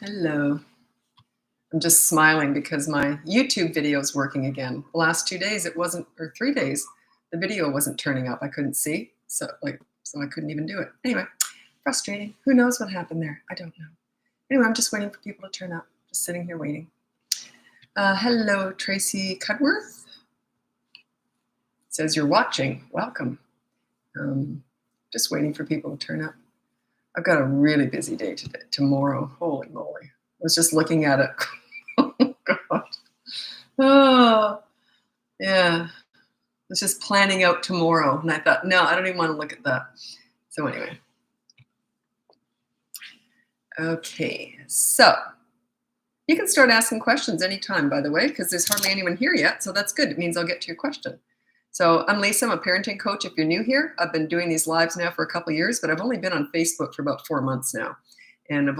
Hello. I'm just smiling because my YouTube video is working again. The last 2 days it wasn't, or 3 days, the video wasn't turning up. I couldn't see, so I couldn't even do it. Anyway, frustrating. Who knows what happened there? I don't know. Anyway, I'm just waiting for people to turn up. Just sitting here waiting. Hello, Tracy Cudworth. Says you're watching. Welcome. Just waiting for people to turn up. I've got a really busy day today. Tomorrow, holy moly! I was just looking at it. Oh God. Oh, yeah. I was just planning out tomorrow, and I thought, no, I don't even want to look at that. So anyway. Okay, so you can start asking questions anytime, by the way, because there's hardly anyone here yet, so that's good. It means I'll get to your question. So I'm Lisa, I'm a parenting coach. If you're new here, I've been doing these lives now for a couple of years, but I've only been on Facebook for about 4 months now. And I've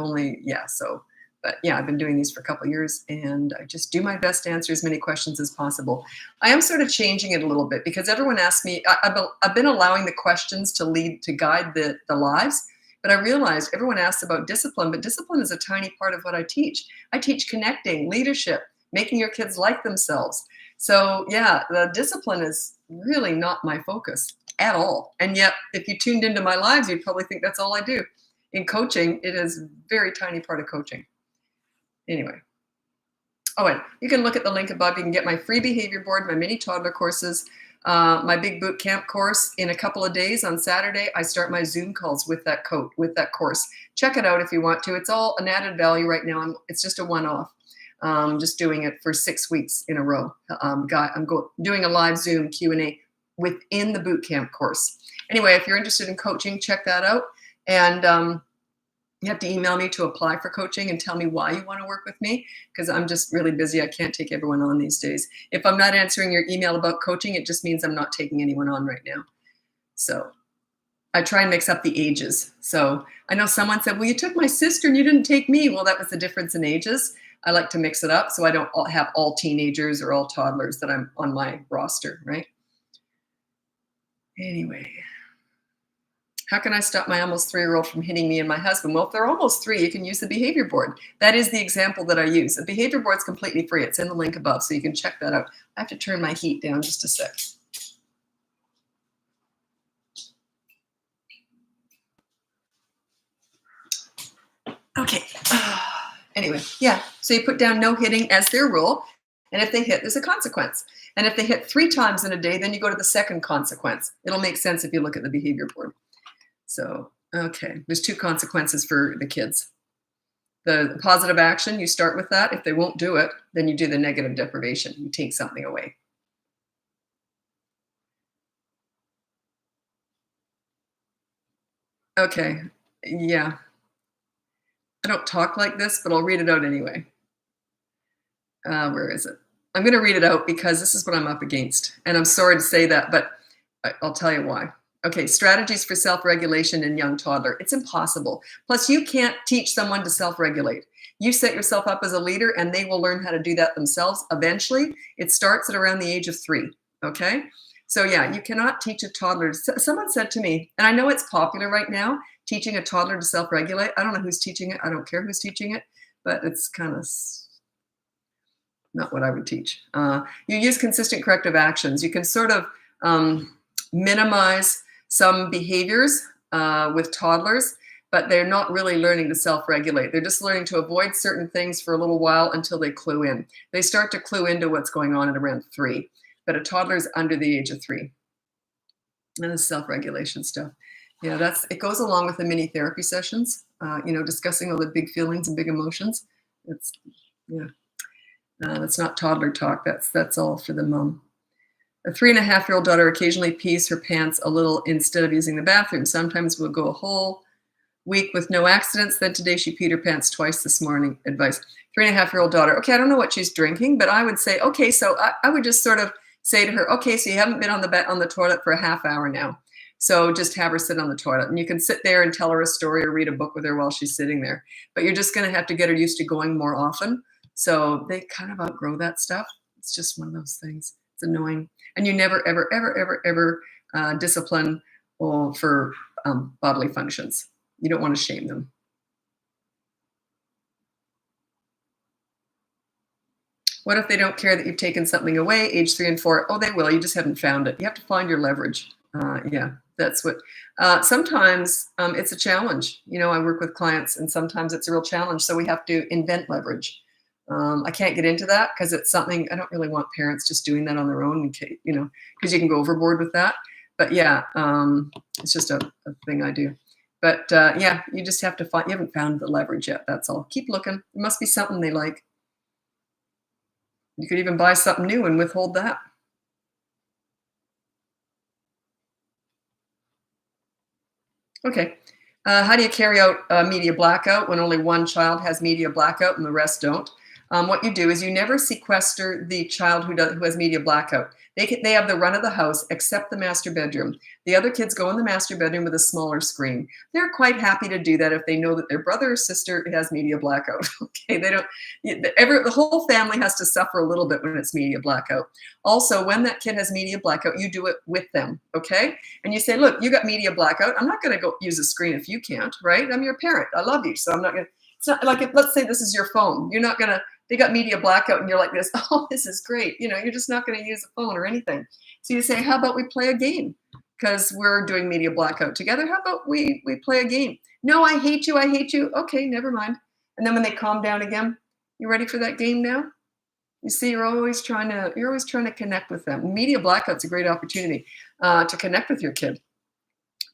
been doing these for a couple of years, and I just do my best to answer as many questions as possible. I am sort of changing it a little bit because everyone asks me, I've been allowing the questions to guide the lives, but I realized everyone asks about discipline, but discipline is a tiny part of what I teach. I teach connecting, leadership, making your kids like themselves. So yeah, the discipline is really not my focus at all. And yet, if you tuned into my lives, you'd probably think that's all I do. In coaching, it is a very tiny part of coaching. Anyway. Oh, and you can look at the link above. You can get my free behavior board, my mini toddler courses, my big boot camp course. In a couple of days on Saturday, I start my Zoom calls with that course. Check it out if you want to. It's all an added value right now. It's just a one-off. Just doing it for 6 weeks in a row. I'm doing a live Zoom Q&A within the boot camp course. Anyway, if you're interested in coaching, check that out. And you have to email me to apply for coaching and tell me why you want to work with me, because I'm just really busy. I can't take everyone on these days. If I'm not answering your email about coaching, it just means I'm not taking anyone on right now. So I try and mix up the ages. So I know someone said, well, you took my sister and you didn't take me. Well, that was the difference in ages. I like to mix it up so I don't have all teenagers or all toddlers that I'm on my roster, right? Anyway, how can I stop my almost 3-year-old from hitting me and my husband? Well, if they're almost 3, you can use the behavior board. That is the example that I use. The behavior board is completely free. It's in the link above, so you can check that out. I have to turn my heat down just a sec. Okay. Anyway, yeah, so you put down no hitting as their rule, and if they hit, there's a consequence. And if they hit 3 times in a day, then you go to the second consequence. It'll make sense if you look at the behavior board. So, okay, there's 2 consequences for the kids. The positive action, you start with that. If they won't do it, then you do the negative deprivation. You take something away. Okay, yeah. I don't talk like this, but I'll read it out anyway. Where is it? I'm going to read it out because this is what I'm up against. And I'm sorry to say that, but I'll tell you why. Okay, strategies for self-regulation in young toddler. It's impossible. Plus, you can't teach someone to self-regulate. You set yourself up as a leader and they will learn how to do that themselves. Eventually, it starts at around the age of 3, okay? So yeah, you cannot teach a toddler. Someone said to me, and I know it's popular right now, teaching a toddler to self-regulate. I don't know who's teaching it. I don't care who's teaching it, but it's kind of not what I would teach. You use consistent corrective actions. You can sort of minimize some behaviors with toddlers, but they're not really learning to self-regulate. They're just learning to avoid certain things for a little while until they clue in. They start to clue into what's going on at around 3, but a toddler is under the age of 3. And the self-regulation stuff. Yeah, it goes along with the mini therapy sessions, discussing all the big feelings and big emotions. It's not toddler talk. That's all for the mom. A 3.5-year-old daughter occasionally pees her pants a little instead of using the bathroom. Sometimes we'll go a whole week with no accidents. Then today she peed her pants twice this morning. Advice. 3.5-year-old daughter. Okay, I don't know what she's drinking, but I would say, okay, so I would just sort of say to her, okay, so you haven't been on the toilet for a half hour now. So just have her sit on the toilet. And you can sit there and tell her a story or read a book with her while she's sitting there. But you're just going to have to get her used to going more often. So they kind of outgrow that stuff. It's just one of those things. It's annoying. And you never, ever, ever, ever, ever discipline for bodily functions. You don't want to shame them. What if they don't care that you've taken something away? Age 3 and 4. Oh, they will. You just haven't found it. You have to find your leverage. Yeah, that's what. Sometimes it's a challenge. You know, I work with clients, and sometimes it's a real challenge. So we have to invent leverage. I can't get into that because it's something I don't really want parents just doing that on their own. You know, because you can go overboard with that. But yeah, it's just a thing I do. But yeah, you just have to find. You haven't found the leverage yet. That's all. Keep looking. It must be something they like. You could even buy something new and withhold that. Okay. How do you carry out media blackout when only one child has media blackout and the rest don't? What you do is you never sequester the child who has media blackout. They have the run of the house except the master bedroom. The other kids go in the master bedroom with a smaller screen. They're quite happy to do that if they know that their brother or sister has media blackout. Okay, they don't. The whole family has to suffer a little bit when it's media blackout. Also, when that kid has media blackout, you do it with them. Okay, and you say, look, you got media blackout. I'm not going to go use a screen if you can't, right? I'm your parent. I love you. So I'm not going to, it's not like, let's say this is your phone. You're not going to, they got media blackout and you're like this, oh, this is great. You know, you're just not going to use a phone or anything. So you say, how about we play a game? Because we're doing media blackout together. How about we play a game? No, I hate you. I hate you. Okay, never mind. And then when they calm down again, you ready for that game now? You see, you're always trying to connect with them. Media blackout's a great opportunity to connect with your kid.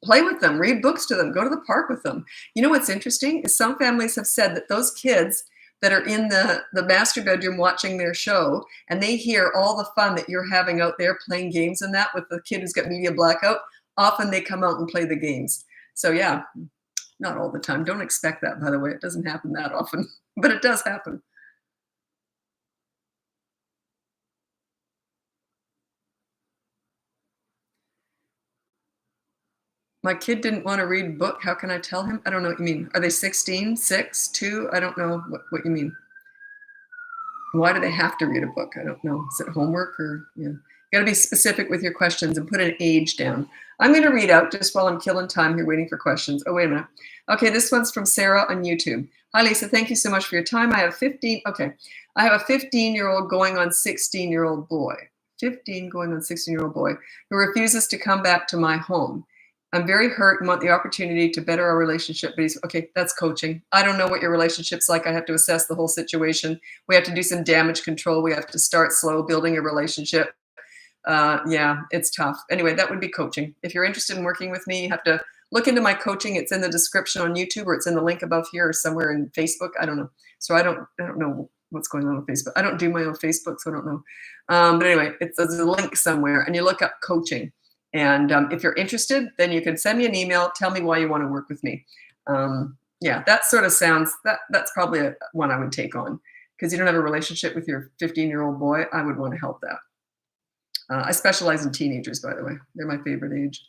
Play with them, read books to them, go to the park with them. You know what's interesting is some families have said that those kids that are in the master bedroom watching their show and they hear all the fun that you're having out there playing games and that with the kid who's got media blackout, often they come out and play the games. So yeah, not all the time. Don't expect that, by the way. It doesn't happen that often, but it does happen. My kid didn't want to read a book. How can I tell him? I don't know what you mean. Are they 16, 6, 2? I don't know what you mean. Why do they have to read a book? I don't know. Is it homework or, yeah. You got to be specific with your questions and put an age down. I'm going to read out just while I'm killing time here waiting for questions. Oh, wait a minute. Okay, this one's from Sarah on YouTube. Hi, Lisa. Thank you so much for your time. I have 15. Okay. I have a 15-year-old going on 16-year-old boy. 15 going on 16-year-old boy who refuses to come back to my home. I'm very hurt and want the opportunity to better our relationship. But he's okay. That's coaching. I don't know what your relationship's like. I have to assess the whole situation. We have to do some damage control. We have to start slow, building a relationship. Yeah, it's tough. Anyway, that would be coaching. If you're interested in working with me, you have to look into my coaching. It's in the description on YouTube, or it's in the link above here, or somewhere in Facebook. I don't know. So I don't know what's going on Facebook. I don't do my own Facebook, so I don't know. But anyway, there's a link somewhere, and you look up coaching. And if you're interested, then you can send me an email. Tell me why you want to work with me. Yeah, that sort of sounds, that's probably one I would take on. Because you don't have a relationship with your 15-year-old boy, I would want to help that. I specialize in teenagers, by the way. They're my favorite age.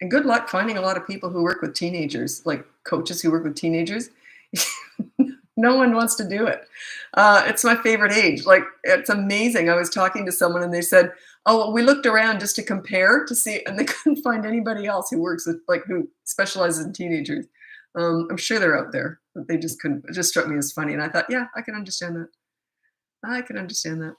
And good luck finding a lot of people who work with teenagers, like coaches who work with teenagers. No one wants to do it. It's my favorite age. Like, it's amazing. I was talking to someone and they said, oh, well, we looked around just to compare to see, and they couldn't find anybody else who works with, like, who specializes in teenagers. I'm sure they're out there, but they just couldn't. It just struck me as funny. And I thought, yeah, I can understand that. I can understand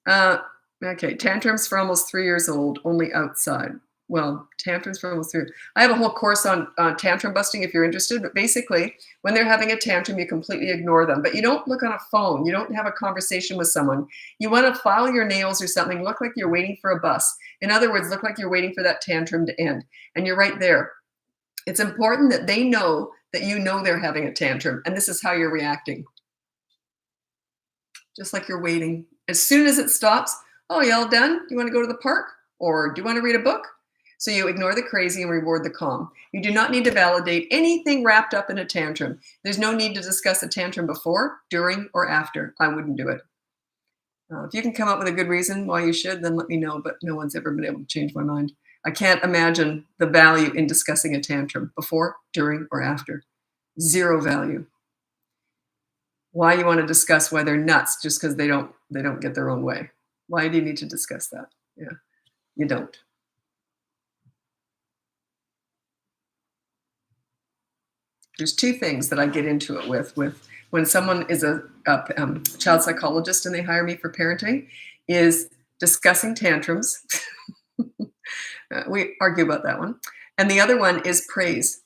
that. Okay, tantrums for almost 3 years old, only outside. Well, tantrums for almost 3 years. I have a whole course on tantrum busting if you're interested, but basically, when they're having a tantrum, you completely ignore them. But you don't look on a phone. You don't have a conversation with someone. You want to file your nails or something, look like you're waiting for a bus. In other words, look like you're waiting for that tantrum to end. And you're right there. It's important that they know that you know they're having a tantrum, and this is how you're reacting. Just like you're waiting. As soon as it stops, oh, you all done? Do you want to go to the park? Or do you want to read a book? So you ignore the crazy and reward the calm. You do not need to validate anything wrapped up in a tantrum. There's no need to discuss a tantrum before, during, or after. I wouldn't do it. If you can come up with a good reason why you should, then let me know, but no one's ever been able to change my mind. I can't imagine the value in discussing a tantrum before, during, or after. Zero value. Why you want to discuss why they're nuts just because they don't get their own way. Why do you need to discuss that? Yeah, you don't. There's two things that I get into it with when someone is a child psychologist and they hire me for parenting, is discussing tantrums. We argue about that one. And the other one is praise.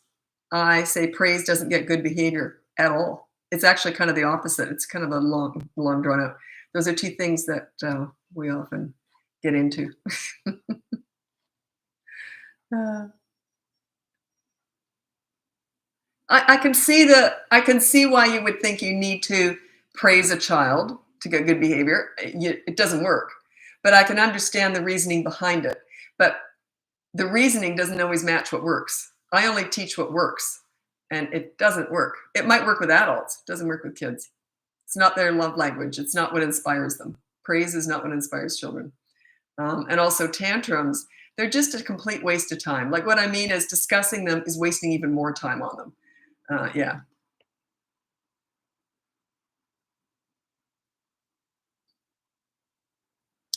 I say praise doesn't get good behavior at all. It's actually kind of the opposite. It's kind of a long drawn out. Those are two things that we often get into. uh, I can see why you would think you need to praise a child to get good behavior. It doesn't work, but I can understand the reasoning behind it. But the reasoning doesn't always match what works. I only teach what works, and it doesn't work. It might work with adults, it doesn't work with kids. It's not their love language. It's not what inspires them. Praise is not what inspires children. And also tantrums, they're just a complete waste of time. Like what I mean is discussing them is wasting even more time on them. Yeah.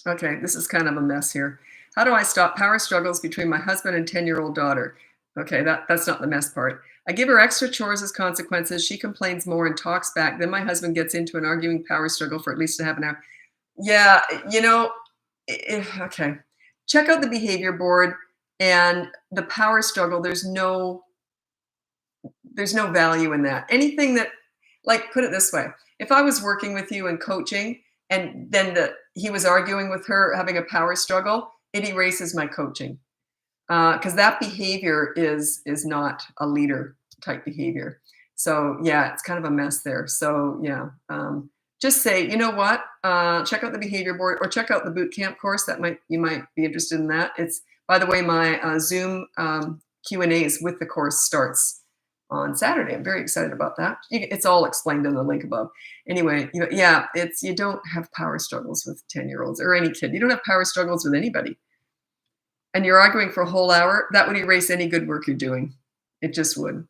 Okay, this is kind of a mess here. How do I stop power struggles between my husband and 10-year-old daughter? Okay, that's not the mess part. I give her extra chores as consequences. She complains more and talks back. Then my husband gets into an arguing power struggle for at least a half an hour. Yeah, okay. Check out the behavior board and the power struggle. There's no value in that. Anything that, like, put it this way. If I was working with you and coaching and then he was arguing with her, having a power struggle, it erases my coaching. Because that behavior is not a leader type behavior. So yeah, it's kind of a mess there. So yeah, just say, you know what, check out the behavior board or check out the boot camp course. You might be interested in that. It's, by the way, my Zoom Q&As with the course starts on Saturday. I'm very excited about that. It's all explained in the link above. Anyway, yeah, you don't have power struggles with 10-year-olds or any kid. You don't have power struggles with anybody. And you're arguing for a whole hour, that would erase any good work you're doing. It just would.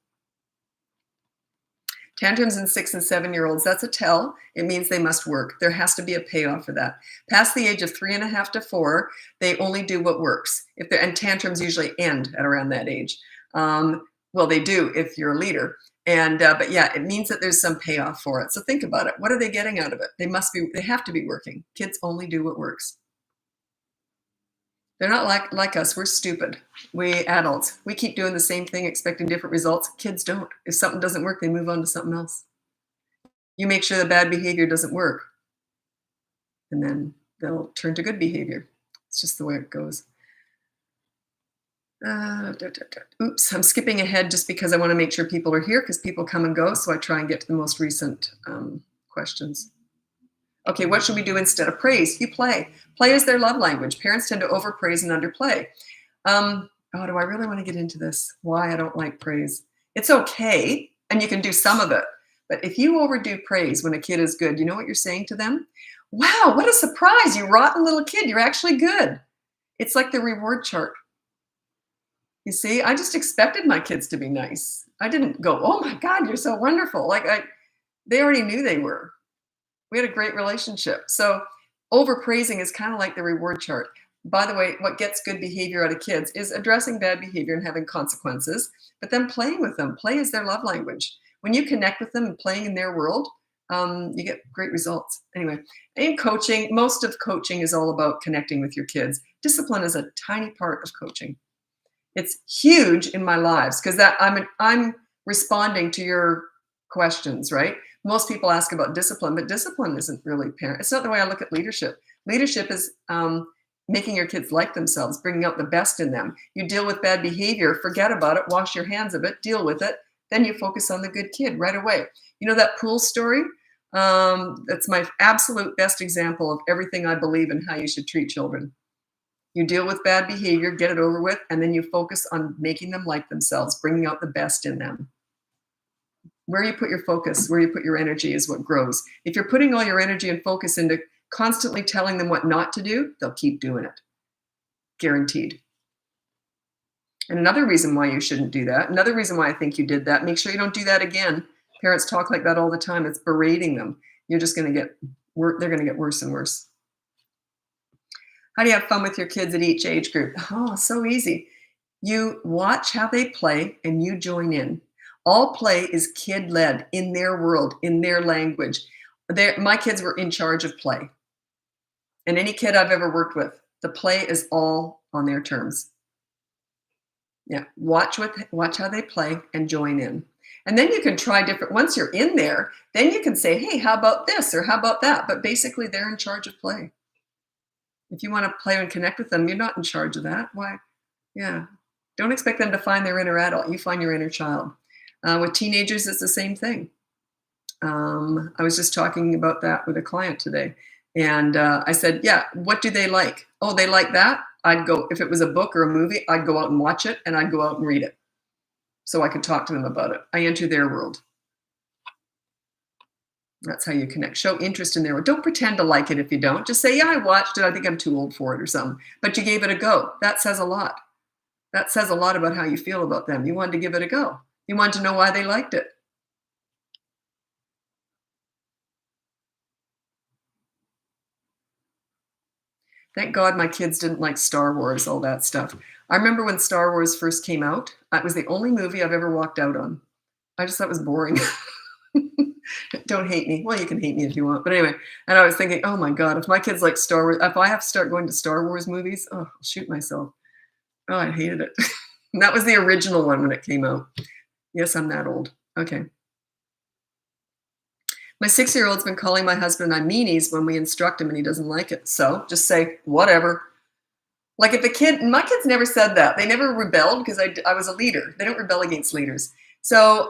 Tantrums in 6 and 7-year-olds, that's a tell. It means they must work. There has to be a payoff for that. Past the age of 3.5 to 4, they only do what works. And tantrums usually end at around that age. Well, they do if you're a leader. But yeah, it means that there's some payoff for it. So think about it. What are they getting out of it? They have to be working. Kids only do what works. They're not like us. We're stupid. We adults, we keep doing the same thing, expecting different results. Kids don't. If something doesn't work, they move on to something else. You make sure the bad behavior doesn't work, and then they'll turn to good behavior. It's just the way it goes. Oops, I'm skipping ahead just because I want to make sure people are here because people come and go. So I try and get to the most recent questions. Okay, what should we do instead of praise? You play. Play is their love language. Parents tend to overpraise and underplay. Do I really want to get into this? Why I don't like praise? It's okay, and you can do some of it. But if you overdo praise when a kid is good, you know what you're saying to them? Wow, what a surprise. You rotten little kid. You're actually good. It's like the reward chart. You see, I just expected my kids to be nice. I didn't go, oh my God, you're so wonderful. They already knew they were. We had a great relationship. So overpraising is kind of like the reward chart. By the way, what gets good behavior out of kids is addressing bad behavior and having consequences, but then playing with them. Play is their love language. When you connect with them and playing in their world, you get great results. Anyway, in coaching, most of coaching is all about connecting with your kids. Discipline is a tiny part of coaching. It's huge in my lives because I'm responding to your questions, right? Most people ask about discipline, but discipline isn't really parent. It's not the way I look at leadership. Leadership is making your kids like themselves, bringing out the best in them. You deal with bad behavior, forget about it, wash your hands of it, deal with it. Then you focus on the good kid right away. You know that pool story? That's my absolute best example of everything I believe in how you should treat children. You deal with bad behavior, get it over with, and then you focus on making them like themselves, bringing out the best in them. Where you put your focus, where you put your energy is what grows. If you're putting all your energy and focus into constantly telling them what not to do, they'll keep doing it. Guaranteed. And another reason why you shouldn't do that, another reason why I think you did that, make sure you don't do that again. Parents talk like that all the time. It's berating them. You're just going to they're going to get worse and worse. How do you have fun with your kids at each age group? Oh, so easy. You watch how they play and you join in. All play is kid-led in their world, in their language. My kids were in charge of play. And any kid I've ever worked with, the play is all on their terms. Yeah, watch how they play and join in. And then you can try different, once you're in there, then you can say, hey, how about this or how about that? But basically they're in charge of play. If you want to play and connect with them, you're not in charge of that. Why? Yeah. Don't expect them to find their inner adult. You find your inner child. With teenagers, it's the same thing. I was just talking about that with a client today. And I said, yeah, what do they like? Oh, they like that? I'd go, if it was a book or a movie, I'd go out and watch it and I'd go out and read it so I could talk to them about it. I enter their world. That's how you connect. Show interest in their world. Don't pretend to like it if you don't. Just say, yeah, I watched it. I think I'm too old for it or something. But you gave it a go. That says a lot. That says a lot about how you feel about them. You wanted to give it a go. You wanted to know why they liked it. Thank God my kids didn't like Star Wars, all that stuff. I remember when Star Wars first came out, it was the only movie I've ever walked out on. I just thought it was boring. Don't hate me. Well, you can hate me if you want. But anyway, and I was thinking, oh my God, if my kids like Star Wars, if I have to start going to Star Wars movies, oh, I'll shoot myself. Oh, I hated it. And that was the original one when it came out. Yes, I'm that old. Okay. My 6-year-old's been calling my husband and I meanies when we instruct him and he doesn't like it. So just say, whatever. Like if my kids never said that. They never rebelled because I was a leader. They don't rebel against leaders. So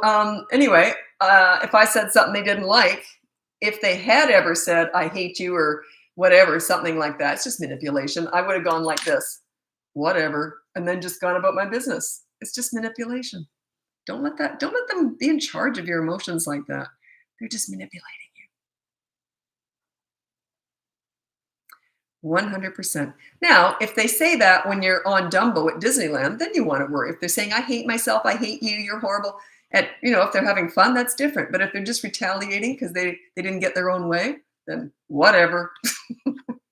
anyway, if I said something they didn't like, if they had ever said, I hate you or whatever, something like that, it's just manipulation. I would have gone like this, whatever, and then just gone about my business. It's just manipulation. Don't let them be in charge of your emotions like that. They're just manipulating you. 100%. Now, if they say that when you're on Dumbo at Disneyland, then you want to worry. If they're saying, I hate myself, I hate you, you're horrible. If they're having fun, that's different. But if they're just retaliating because they didn't get their own way, then whatever.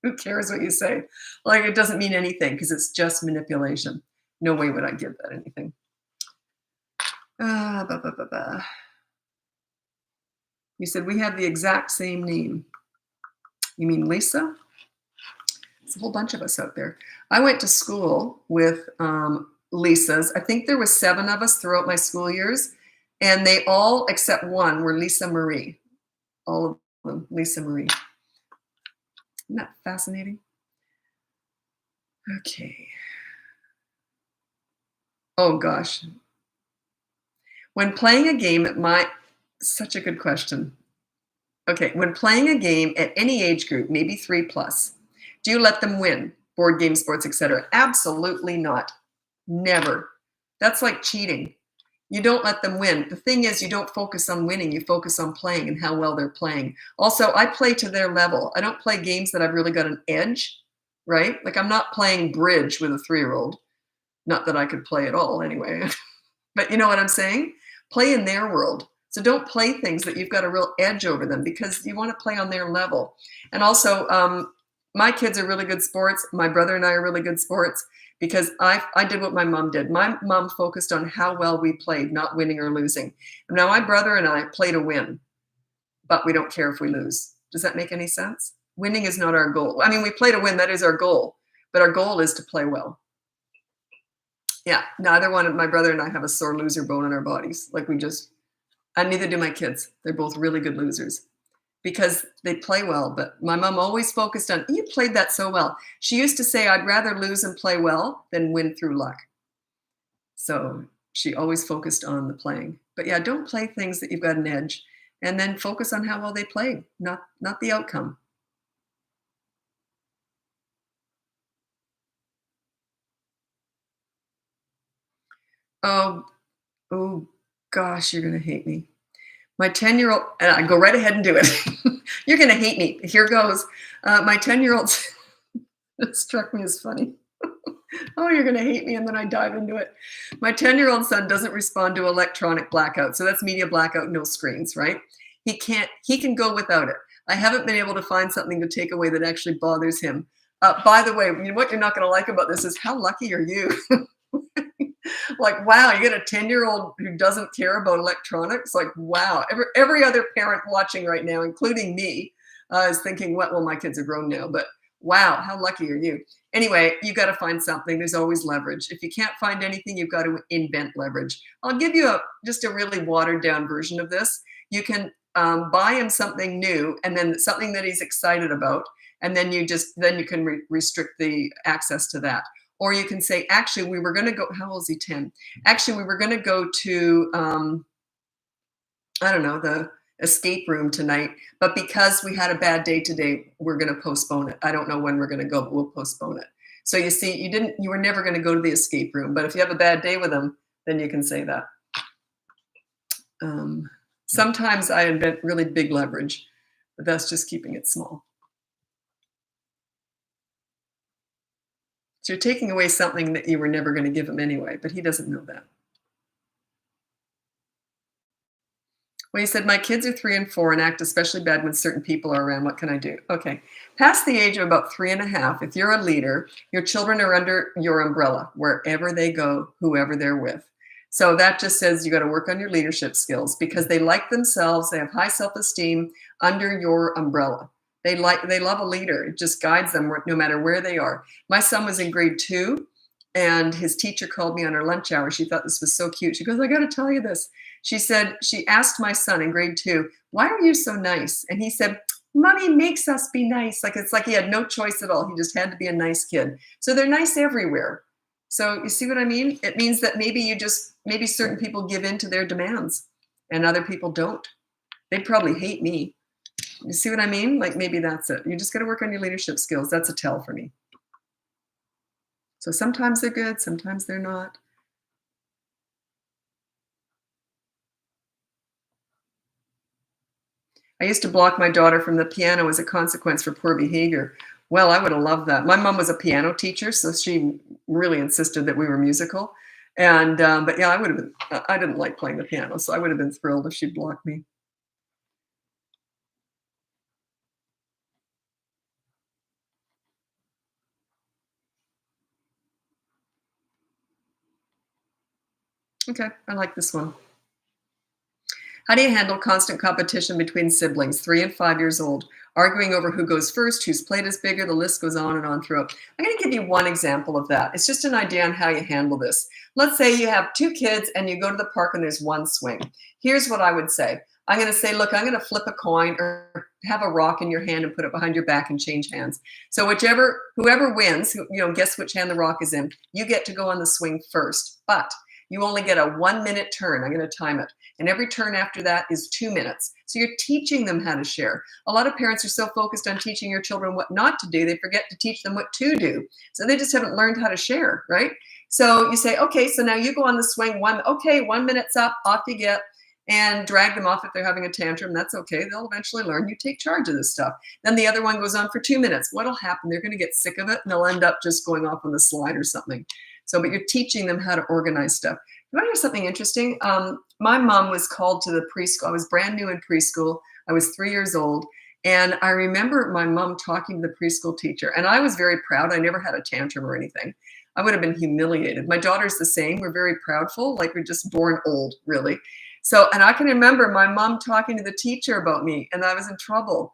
Who cares what you say? Like, it doesn't mean anything because it's just manipulation. No way would I give that anything. You said we have the exact same name. You mean Lisa? There's a whole bunch of us out there. I went to school with Lisas. I think there was 7 of us throughout my school years, and they all, except one, were Lisa Marie. All of them, Lisa Marie. Isn't that fascinating? Okay. Oh, gosh. When playing a game such a good question. Okay, when playing a game at any age group, maybe 3+, do you let them win? Board games, sports, etc. Absolutely not. Never. That's like cheating. You don't let them win. The thing is, you don't focus on winning. You focus on playing and how well they're playing. Also, I play to their level. I don't play games that I've really got an edge, right? Like I'm not playing bridge with a 3-year-old. Not that I could play at all anyway. But you know what I'm saying? Play in their world. So don't play things that you've got a real edge over them because you want to play on their level. And also, my kids are really good sports. My brother and I are really good sports because I did what my mom did. My mom focused on how well we played, not winning or losing. Now, my brother and I play to win, but we don't care if we lose. Does that make any sense? Winning is not our goal. I mean, we play to win. That is our goal. But our goal is to play well. Yeah, neither one of my brother and I have a sore loser bone in our bodies. Like and neither do my kids. They're both really good losers because they play well. But my mom always focused on, you played that so well. She used to say, I'd rather lose and play well than win through luck. So she always focused on the playing. But yeah, don't play things that you've got an edge and then focus on how well they played, not the outcome. Oh gosh, you're going to hate me. My 10-year-old, and I go right ahead and do it. You're going to hate me. Here goes. My 10-year-old struck me as funny. Oh, you're going to hate me. And then I dive into it. My 10-year-old son doesn't respond to electronic blackout. So that's media blackout, no screens, right? He can go without it. I haven't been able to find something to take away that actually bothers him. By the way, what you're not going to like about this is how lucky are you? Like, wow, you get a 10-year-old who doesn't care about electronics? Like, wow. Every other parent watching right now, including me, is thinking, what? Well, my kids are grown now, but wow, how lucky are you? Anyway, you got to find something. There's always leverage. If you can't find anything, you've got to invent leverage. I'll give you just a really watered down version of this. You can buy him something new, and then something that he's excited about, and then you can restrict the access to that. Or you can say, actually, we were going to go. How old is he? 10. Actually, we were going to go to I don't know, the escape room tonight, but because we had a bad day today, we're going to postpone it. I don't know when we're going to go, but we'll postpone it. So you see, you were never going to go to the escape room, but if you have a bad day with them, then you can say that. Sometimes I invent really big leverage, but that's just keeping it small. So you're taking away something that you were never going to give him anyway, but he doesn't know that. Well, you said, my kids are 3 and 4 and act especially bad when certain people are around. What can I do? Okay. Past the age of about 3.5, if you're a leader, your children are under your umbrella, wherever they go, whoever they're with. So that just says you got to work on your leadership skills because they like themselves. They have high self-esteem under your umbrella. They love a leader. It just guides them no matter where they are. My son was in grade 2 and his teacher called me on her lunch hour. She thought this was so cute. She goes, I got to tell you this. She said, she asked my son in grade 2, why are you so nice? And he said, Mommy makes us be nice. It's like he had no choice at all. He just had to be a nice kid. So they're nice everywhere. So you see what I mean? It means that maybe certain people give in to their demands and other people don't. They probably hate me. You see what I mean? Like maybe that's it. You just got to work on your leadership skills. That's a tell for me. So sometimes they're good, sometimes they're not. I used to block my daughter from the piano as a consequence for poor behavior. Well, I would have loved that. My mom was a piano teacher, so she really insisted that we were musical. And but yeah, I didn't like playing the piano, so I would have been thrilled if she blocked me. Okay, I like this one. How do you handle constant competition between siblings, 3 and 5 years old, arguing over who goes first, whose plate is bigger? The list goes on and on throughout. I'm going to give you one example of that. It's just an idea on how you handle this. Let's say you have 2 kids and you go to the park and there's one swing. Here's what I would say. I'm going to say, look, I'm going to flip a coin or have a rock in your hand and put it behind your back and change hands. So whoever wins, guess which hand the rock is in, you get to go on the swing first. But you only get a 1-minute turn. I'm going to time it. And every turn after that is 2 minutes. So you're teaching them how to share. A lot of parents are so focused on teaching your children what not to do, they forget to teach them what to do. So they just haven't learned how to share, right? So you say, okay, so now you go on the swing. 1 minute's up, off you get, and drag them off if they're having a tantrum. That's okay. They'll eventually learn. You take charge of this stuff. Then the other one goes on for 2 minutes. What'll happen? They're going to get sick of it and they'll end up just going off on the slide or something. So, but you're teaching them how to organize stuff. You want to hear something interesting? My mom was called to the preschool. I was brand new in preschool. I was 3 years old. And I remember my mom talking to the preschool teacher. And I was very proud. I never had a tantrum or anything. I would have been humiliated. My daughter's the same. We're very proudful, like we're just born old, really. So, and I can remember my mom talking to the teacher about me, and I was in trouble.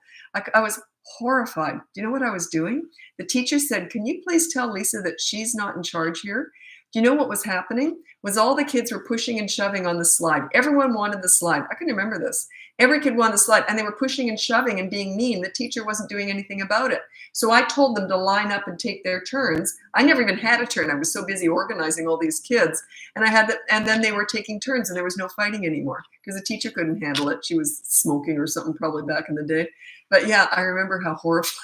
I was horrified. Do you know what I was doing? The teacher said, can you please tell Lisa that she's not in charge here? Do you know what was happening? Was all the kids were pushing and shoving on the slide. Everyone wanted the slide. I can remember this. Every kid wanted the slide, and they were pushing and shoving and being mean. The teacher wasn't doing anything about it. So I told them to line up and take their turns. I never even had a turn. I was so busy organizing all these kids. And then they were taking turns, and there was no fighting anymore because the teacher couldn't handle it. She was smoking or something probably back in the day. But yeah, I remember how horrifying.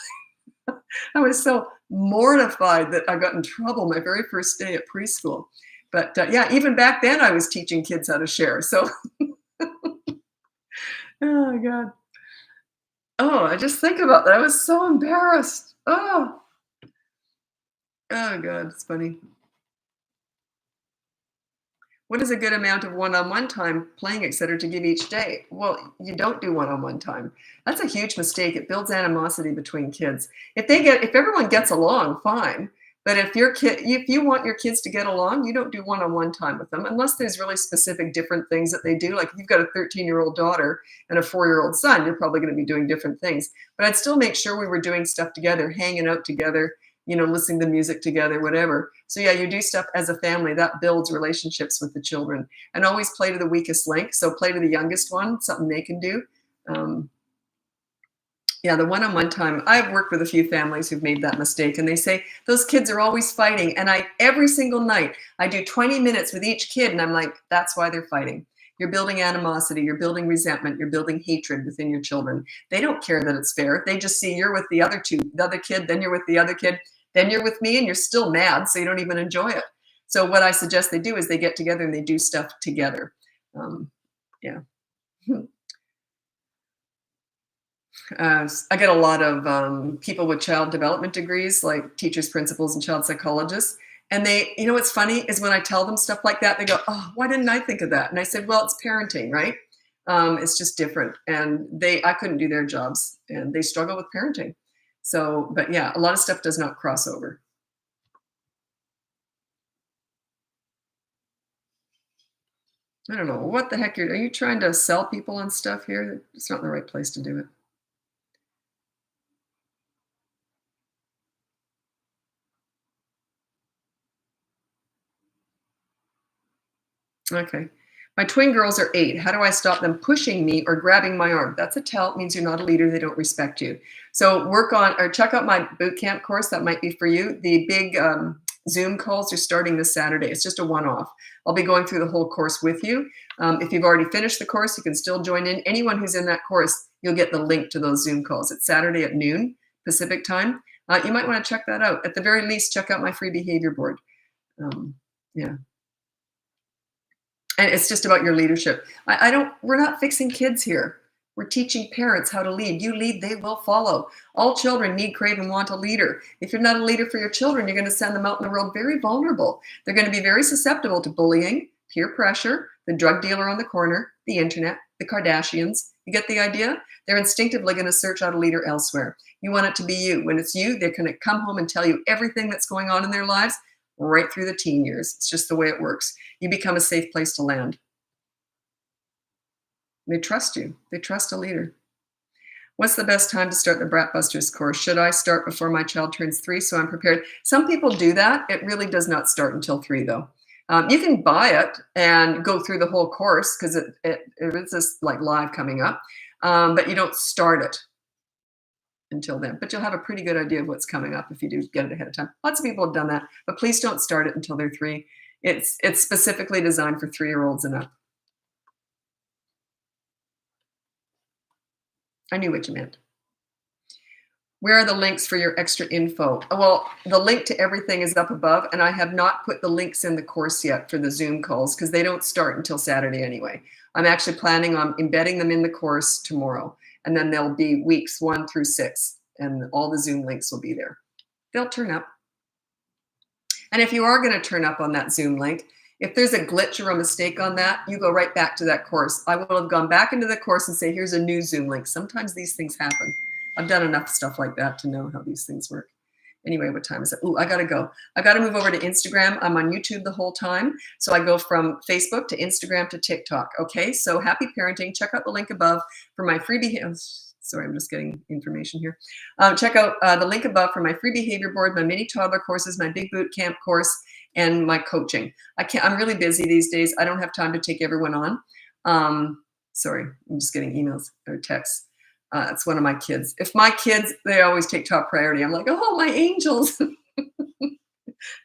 I was so mortified that I got in trouble my very first day at preschool. But yeah, even back then I was teaching kids how to share. So, oh God. Oh, I just think about that. I was so embarrassed. Oh God, it's funny. What is a good amount of one-on-one time, playing, etc., to give each day? Well, you don't do one-on-one time. That's a huge mistake. It builds animosity between kids. If everyone gets along, fine. But if you want your kids to get along, you don't do one-on-one time with them unless there's really specific different things that they do. Like if you've got a 13-year-old daughter and a 4-year-old son, you're probably going to be doing different things. But I'd still make sure we were doing stuff together, hanging out together, listening to music together, whatever. So yeah, you do stuff as a family that builds relationships with the children, and always play to the weakest link. So play to the youngest one, something they can do. Yeah, the one-on-one time, I've worked with a few families who've made that mistake, and they say those kids are always fighting. And every single night, I do 20 minutes with each kid, and I'm like, that's why they're fighting. You're building animosity, you're building resentment, you're building hatred within your children. They don't care that it's fair. They just see you're with the other kid, then you're with the other kid, then you're with me, and you're still mad, so you don't even enjoy it. So what I suggest they do is they get together and they do stuff together. Yeah. I get a lot of people with child development degrees, like teachers, principals, and child psychologists. And what's funny is when I tell them stuff like that, they go, "Oh, why didn't I think of that?" And I said, "Well, it's parenting, right? It's just different." And I couldn't do their jobs, and they struggle with parenting. So, but yeah, a lot of stuff does not cross over. I don't know what the heck are you trying to sell people on stuff here? It's not the right place to do it. Okay. My twin girls are 8. How do I stop them pushing me or grabbing my arm? That's a tell. It means you're not a leader. They don't respect you. So work on or check out my boot camp course. That might be for you. The big Zoom calls are starting this Saturday. It's just a one-off. I'll be going through the whole course with you. If you've already finished the course, you can still join in. Anyone who's in that course, you'll get the link to those Zoom calls. It's Saturday at noon Pacific time. You might want to check that out. At the very least, check out my free behavior board. Yeah. And it's just about your leadership. We're not fixing kids here. We're teaching parents how to lead. You lead, they will follow. All children need, crave, and want a leader. If you're not a leader for your children, you're going to send them out in the world very vulnerable. They're going to be very susceptible to bullying, peer pressure, the drug dealer on the corner, the internet, the Kardashians. You get the idea? They're instinctively going to search out a leader elsewhere. You want it to be you. When it's you, they're going to come home and tell you everything that's going on in their lives right through the teen years. It's just the way it works. You become a safe place to land. They trust you. They trust a leader. What's the best time to start the Bratbusters course? Should I start before my child turns 3 so I'm prepared? Some people do that. It really does not start until 3, though. You can buy it and go through the whole course because it is just like live coming up, but you don't start it until then. But you'll have a pretty good idea of what's coming up if you do get it ahead of time. Lots of people have done that, but please don't start it until they're 3. It's specifically designed for 3-year-olds and up. I knew what you meant. Where are the links for your extra info? Well, the link to everything is up above, and I have not put the links in the course yet for the Zoom calls because they don't start until Saturday anyway. I'm actually planning on embedding them in the course tomorrow, and then there'll be weeks 1 through 6, and all the Zoom links will be there. They'll turn up. And if you are going to turn up on that Zoom link, if there's a glitch or a mistake on that, you go right back to that course. I will have gone back into the course and say, here's a new Zoom link. Sometimes these things happen. I've done enough stuff like that to know how these things work. Anyway, what time is it? Ooh, I got to go. I got to move over to Instagram. I'm on YouTube the whole time. So I go from Facebook to Instagram to TikTok. Okay, so happy parenting. Check out the link above for my free behavior. Sorry, I'm just getting information here. Check out the link above for my free behavior board, my mini toddler courses, my big boot camp course, and my coaching. I'm really busy these days. I don't have time to take everyone on. Sorry, I'm just getting emails or texts. It's one of my kids. If my kids, they always take top priority. I'm like, oh, my angels.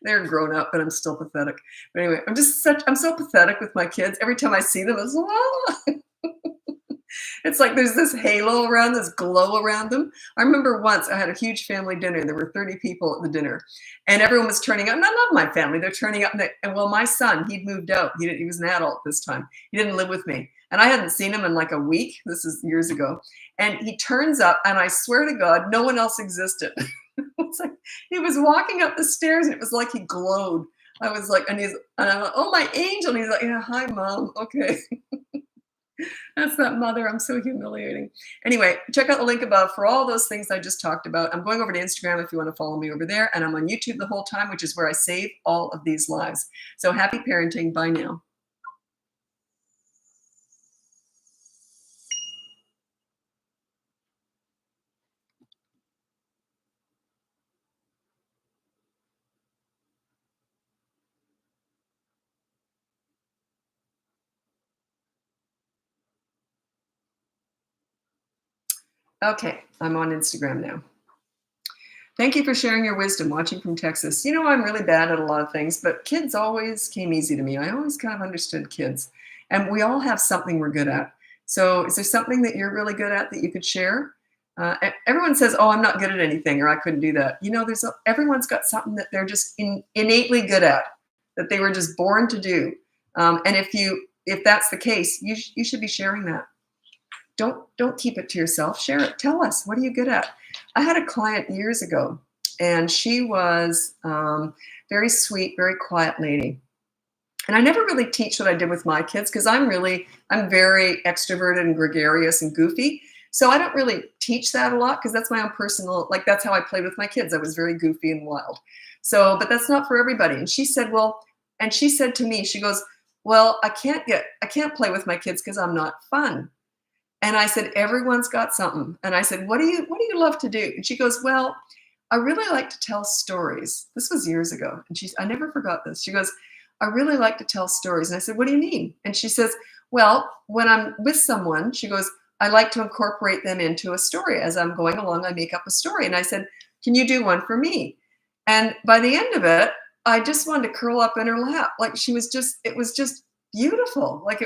They're grown up, but I'm still pathetic. But anyway, I'm so pathetic with my kids. Every time I see them, it's it's like there's this halo around, this glow around them. I remember once I had a huge family dinner. There were 30 people at the dinner, and everyone was turning up. And I love my family. They're turning up. And well, my son, he'd moved out. He was an adult this time. He didn't live with me. And I hadn't seen him in like a week. This is years ago. And he turns up, and I swear to God, no one else existed. It's like he was walking up the stairs, and it was like he glowed. I was like, and I'm like, oh, my angel. And he's like, yeah, hi, Mom. Okay. That's that mother. I'm so humiliating. Anyway, check out the link above for all those things I just talked about. I'm going over to Instagram if you want to follow me over there. And I'm on YouTube the whole time, which is where I save all of these lives. So happy parenting. Bye now. Okay, I'm on Instagram now. Thank you for sharing your wisdom, watching from Texas. I'm really bad at a lot of things, but kids always came easy to me. I always kind of understood kids. And we all have something we're good at. So, is there something that you're really good at that you could share? Everyone says, "Oh, I'm not good at anything," or "I couldn't do that." Everyone's got something that they're just innately good at, that they were just born to do. And if that's the case, you should be sharing that. Don't keep it to yourself. Share it. Tell us, what are you good at? I had a client years ago, and she was very sweet, very quiet lady. And I never really teach what I did with my kids because I'm very extroverted and gregarious and goofy. So I don't really teach that a lot because that's my own personal, like that's how I played with my kids. I was very goofy and wild. So, but that's not for everybody. And she said, she said to me, she goes, "Well, I can't play with my kids because I'm not fun." And I said, "Everyone's got something." And I said, what do you love to do?" And she goes, "Well, I really like to tell stories." This was years ago. And I never forgot this. She goes, "I really like to tell stories." And I said, "What do you mean?" And she says, "Well, when I'm with someone," she goes, "I like to incorporate them into a story. As I'm going along, I make up a story." And I said, "Can you do one for me?" And by the end of it, I just wanted to curl up in her lap. Like it was just beautiful. Like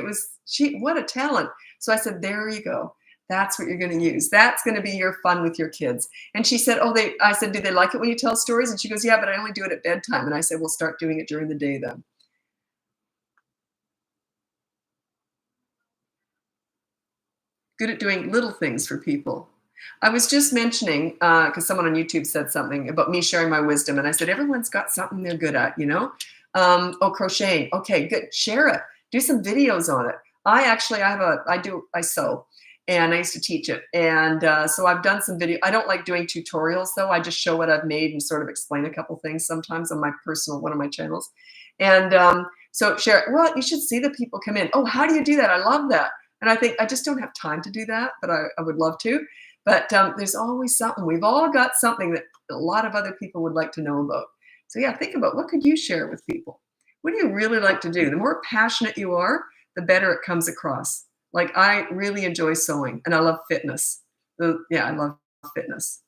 what a talent. So I said, "There you go. That's what you're going to use. That's going to be your fun with your kids." And she said, I said, "Do they like it when you tell stories?" And she goes, "Yeah, but I only do it at bedtime." And I said, "We'll start doing it during the day then." Good at doing little things for people. I was just mentioning, because someone on YouTube said something about me sharing my wisdom. And I said, everyone's got something they're good at, crocheting. Okay, good. Share it. Do some videos on it. I sew, and I used to teach it. And so I've done some video. I don't like doing tutorials though. I just show what I've made and sort of explain a couple things sometimes on one of my channels. And so share it. Well, you should see the people come in. "Oh, how do you do that? I love that." And I think I just don't have time to do that, but I would love to. But there's always something. We've all got something that a lot of other people would like to know about. So yeah, think about, what could you share with people? What do you really like to do? The more passionate you are, the better it comes across. Like, I really enjoy sewing, and I love fitness. Yeah, I love fitness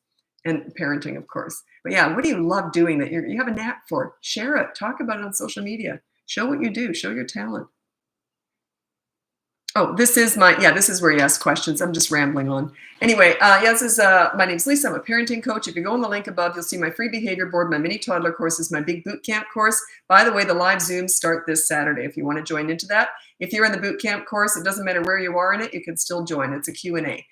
and parenting, of course. But yeah, what do you love doing that you have a knack for? Share it. Talk about it on social media. Show what you do. Show your talent. Oh, this is where you ask questions. I'm just rambling on. Anyway, my name's Lisa. I'm a parenting coach. If you go on the link above, you'll see my free behavior board, my mini toddler courses, my big boot camp course. By the way, the live Zooms start this Saturday if you want to join into that. If you're in the boot camp course, it doesn't matter where you are in it, you can still join. It's a Q&A.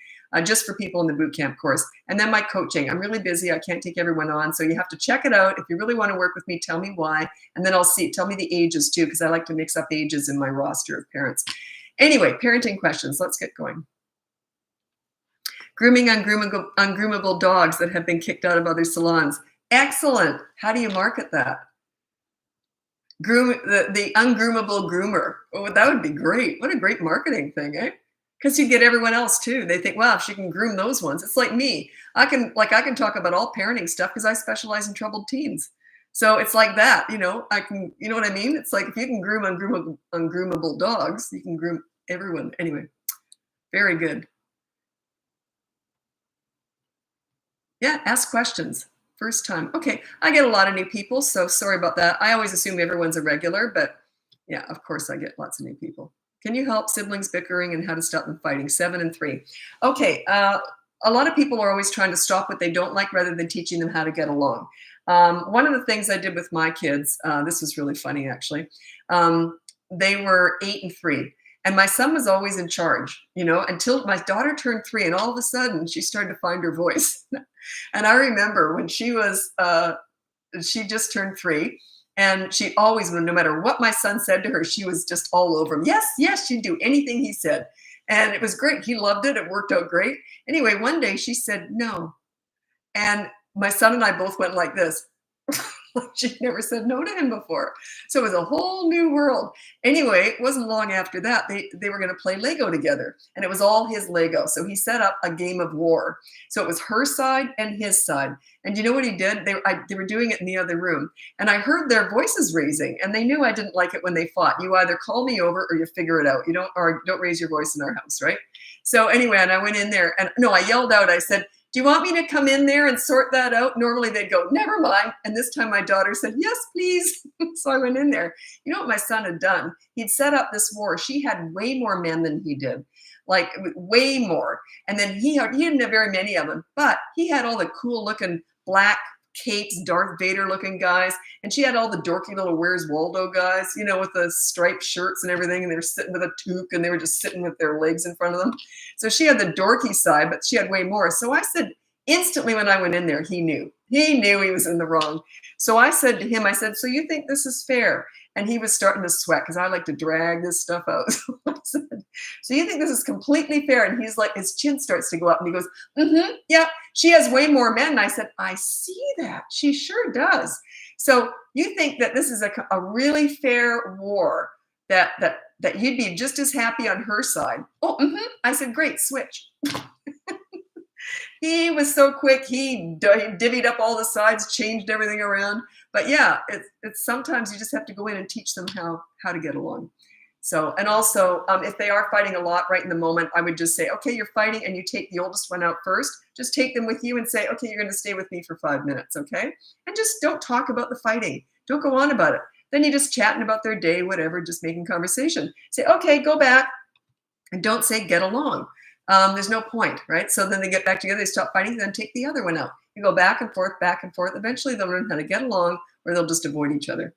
Just for people in the boot camp course. And then my coaching. I'm really busy. I can't take everyone on. So you have to check it out. If you really want to work with me, tell me why. And then tell me the ages too, because I like to mix up ages in my roster of parents. Anyway, parenting questions. Let's get going. Grooming ungroomable dogs that have been kicked out of other salons. Excellent. How do you market that? The ungroomable groomer. Oh, that would be great. What a great marketing thing, eh? Because you get everyone else too. They think, wow, if she can groom those ones. It's like me. I can talk about all parenting stuff because I specialize in troubled teens. So it's like that, I can, you know what I mean? It's like, if you can groom ungroomable dogs, you can groom everyone. Anyway, very good. Yeah, ask questions. First time. Okay, I get a lot of new people, so sorry about that. I always assume everyone's a regular, but yeah, of course I get lots of new people. Can you help siblings bickering and how to stop them fighting? 7 and 3. Okay, a lot of people are always trying to stop what they don't like rather than teaching them how to get along. One of the things I did with my kids, this was really funny actually. They were 8 and 3. And my son was always in charge, until my daughter turned 3, and all of a sudden she started to find her voice. And I remember when she just turned 3, and she always, no matter what my son said to her, she was just all over him. Yes, yes, she'd do anything he said. And it was great. He loved it. It worked out great. Anyway, one day she said no. And my son and I both went like this. She'd never said no to him before. So it was a whole new world. Anyway, it wasn't long after that, they were going to play Lego together. And it was all his Lego. So he set up a game of war. So it was her side and his side. And you know what he did? They were doing it in the other room. And I heard their voices raising. And they knew I didn't like it when they fought. You either call me over or you figure it out. You don't raise your voice in our house, right? So anyway, and I went in there and no, I yelled out, I said, do you want me to come in there and sort that out? Normally they'd go, never mind. And this time my daughter said, yes, please. So I went in there. You know what my son had done? He'd set up this war. She had way more men than he did, like way more. And then he didn't have very many of them, but he had all the cool looking black capes, Darth Vader looking guys. And she had all the dorky little Where's Waldo guys, you know, with the striped shirts and everything. And they were sitting with a toque and they were just sitting with their legs in front of them. So she had the dorky side, but she had way more. So I said, instantly when I went in there, he knew he was in the wrong. So I said to him, I said, so you think this is fair? And he was starting to sweat because I like to drag this stuff out. So I said, so you think this is completely fair? And he's like, his chin starts to go up and he goes, yeah, she has way more men. And I said, I see that. She sure does. So you think that this is a really fair war, that you'd be just as happy on her side? I said, great, switch. He was so quick. He divvied up all the sides, changed everything around. But yeah, it's sometimes you just have to go in and teach them how to get along. So, and also, if they are fighting a lot right in the moment, I would just say, okay, you're fighting, and you take the oldest one out first. Just take them with you and say, okay, you're going to stay with me for 5 minutes, okay? And just don't talk about the fighting. Don't go on about it. Then you're just chatting about their day, whatever, just making conversation. Say, okay, go back, and don't say get along. There's no point, right? So then they get back together, they stop fighting, then take the other one out. You go back and forth, back and forth. Eventually they'll learn how to get along, or they'll just avoid each other.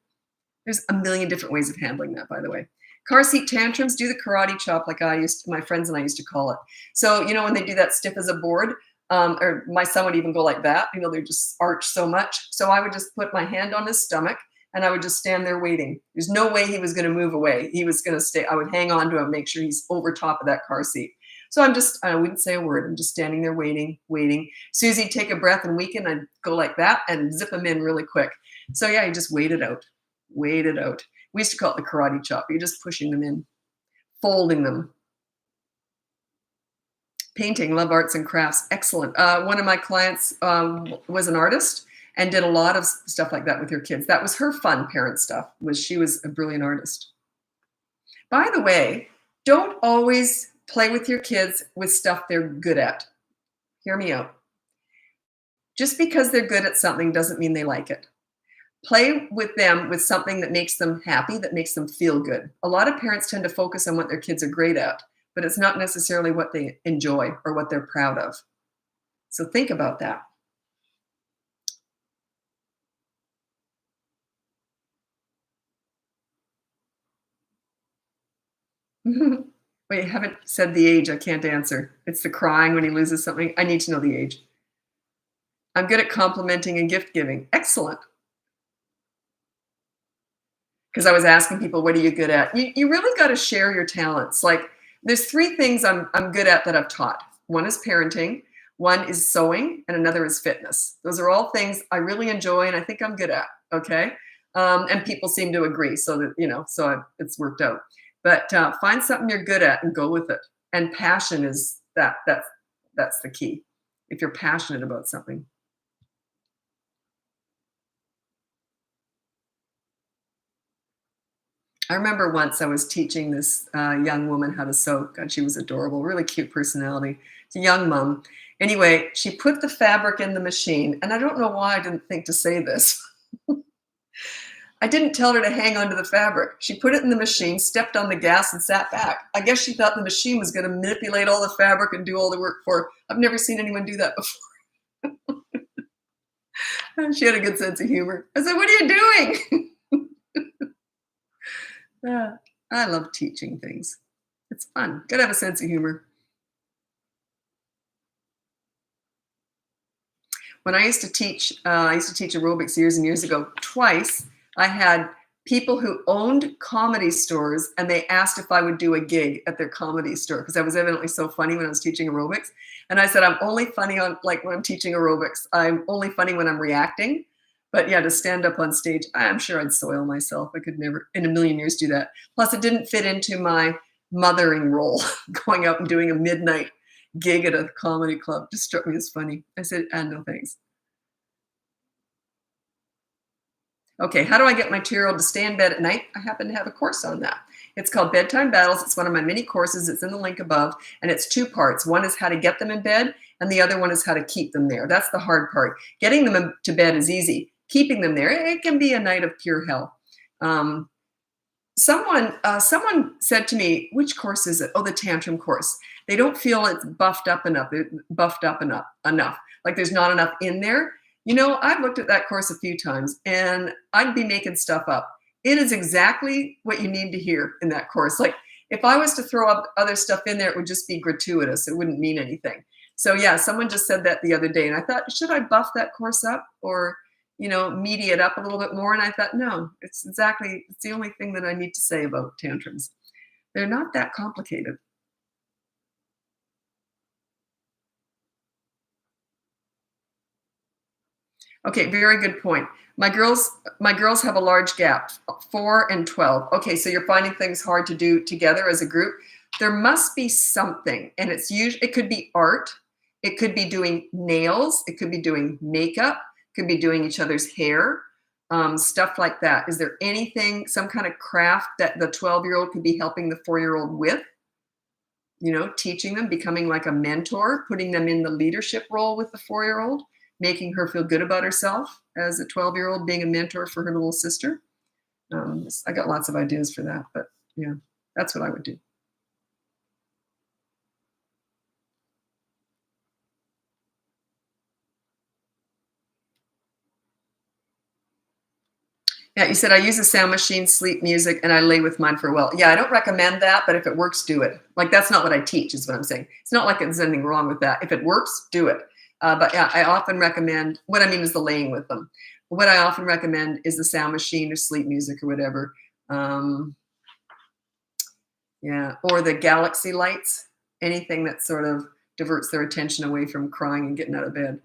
There's a million different ways of handling that, by the way. Car seat tantrums, do the karate chop like my friends and I used to call it. So, you know, when they do that stiff as a board, or my son would even go like that, you know, they're just arched so much. So I would just put my hand on his stomach and I would just stand there waiting. There's no way he was going to move away. He was going to stay. I would hang on to him, make sure he's over top of that car seat. So I wouldn't say a word. I'm just standing there waiting. As soon as he'd take a breath and weaken, I'd go like that and zip him in really quick. So yeah, you just wait it out. We used to call it the karate chop. You're just pushing them in, folding them. Painting, love arts and crafts. Excellent. One of my clients was an artist and did a lot of stuff like that with her kids. That was her fun parent stuff, she was a brilliant artist. By the way, don't always play with your kids with stuff they're good at. Hear me out. Just because they're good at something doesn't mean they like it. Play with them with something that makes them happy, that makes them feel good. A lot of parents tend to focus on what their kids are great at, but it's not necessarily what they enjoy or what they're proud of. So think about that. Wait, I haven't said the age. I can't answer. It's the crying when he loses something. I need to know the age. I'm good at complimenting and gift giving. Excellent. Because I was asking people, what are you good at? You really got to share your talents. Like, there's 3 things I'm good at that I've taught. One is parenting, one is sewing, and another is fitness. Those are all things I really enjoy and I think I'm good at. Okay. And people seem to agree. So that, you know, it's worked out. But find something you're good at and go with it. And passion is that's the key. If you're passionate about something. I remember once I was teaching this young woman how to sew. God, she was adorable, really cute personality. It's a young mom. Anyway, she put the fabric in the machine, and I don't know why I didn't think to say this. I didn't tell her to hang onto the fabric. She put it in the machine, stepped on the gas, and sat back. I guess she thought the machine was going to manipulate all the fabric and do all the work for her. I've never seen anyone do that before. She had a good sense of humor. I said, what are you doing? I love teaching things. It's fun. Gotta have a sense of humor. When I used to teach aerobics years and years ago, twice I had people who owned comedy stores, and they asked if I would do a gig at their comedy store because I was evidently so funny when I was teaching aerobics. And I said, I'm only funny on like when I'm teaching aerobics. I'm only funny when I'm reacting. But yeah, to stand up on stage, I'm sure I'd soil myself. I could never in a million years do that. Plus, it didn't fit into my mothering role, going out and doing a midnight gig at a comedy club. Just struck me as funny. I said, no thanks. Okay, how do I get my 2-year-old to stay in bed at night? I happen to have a course on that. It's called Bedtime Battles. It's one of my mini courses. It's in the link above, and it's 2 parts. One is how to get them in bed, and the other one is how to keep them there. That's the hard part. Getting them to bed is easy. Keeping them there, it can be a night of pure hell. Someone said to me, which course is it? Oh, the tantrum course. They don't feel it's buffed up enough. They're buffed up enough. Like there's not enough in there. You know, I've looked at that course a few times and I'd be making stuff up. It is exactly what you need to hear in that course. Like if I was to throw up other stuff in there, it would just be gratuitous. It wouldn't mean anything. So yeah, someone just said that the other day and I thought, should I buff that course up or, media it up a little bit more? And I thought, no, it's the only thing that I need to say about tantrums. They're not that complicated. Okay, very good point. My girls have a large gap, 4 and 12. Okay, so you're finding things hard to do together as a group. There must be something, and it could be art, it could be doing nails, it could be doing makeup, it could be doing each other's hair, stuff like that. Is there anything, some kind of craft that the 12-year-old could be helping the 4-year-old with? Teaching them, becoming like a mentor, putting them in the leadership role with the 4-year-old, making her feel good about herself as a 12-year-old, being a mentor for her little sister. I got lots of ideas for that, but yeah, that's what I would do. Yeah, you said I use a sound machine, sleep music, and I lay with mine for a while. Yeah, I don't recommend that, but if it works, do it. Like that's not what I teach, is what I'm saying. It's not like there's anything wrong with that. If it works, do it. But yeah, I often recommend, what I mean is the laying with them. What I often recommend is the sound machine or sleep music or whatever. Yeah, or the galaxy lights, anything that sort of diverts their attention away from crying and getting out of bed.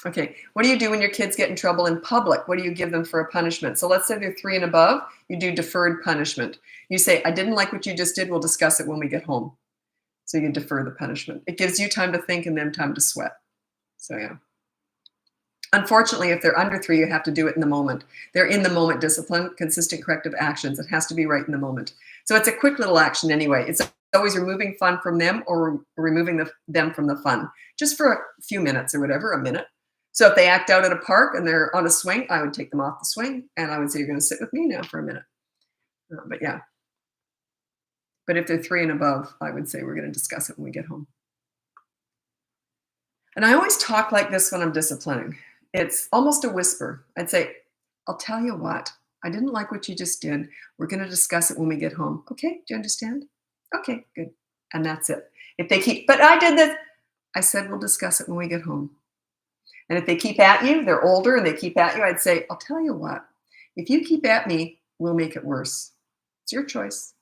Okay, what do you do when your kids get in trouble in public? What do you give them for a punishment? So let's say they're 3 and above, you do deferred punishment. You say, I didn't like what you just did, we'll discuss it when we get home. So you defer the punishment. It gives you time to think and them time to sweat. So yeah. Unfortunately, if they're under 3, you have to do it in the moment. They're in the moment discipline, consistent corrective actions. It has to be right in the moment. So it's a quick little action anyway. It's always removing fun from them or removing them from the fun, just for a few minutes or whatever, a minute. So if they act out at a park and they're on a swing, I would take them off the swing and I would say, you're going to sit with me now for a minute. But yeah. But if they're 3 and above, I would say we're going to discuss it when we get home. And I always talk like this when I'm disciplining. It's almost a whisper. I'd say, I'll tell you what, I didn't like what you just did. We're going to discuss it when we get home. Okay, do you understand? Okay, good. And that's it. If they keep, but I did this. I said, we'll discuss it when we get home. And if they keep at you, they're older and they keep at you, I'd say, I'll tell you what, if you keep at me, we'll make it worse. It's your choice.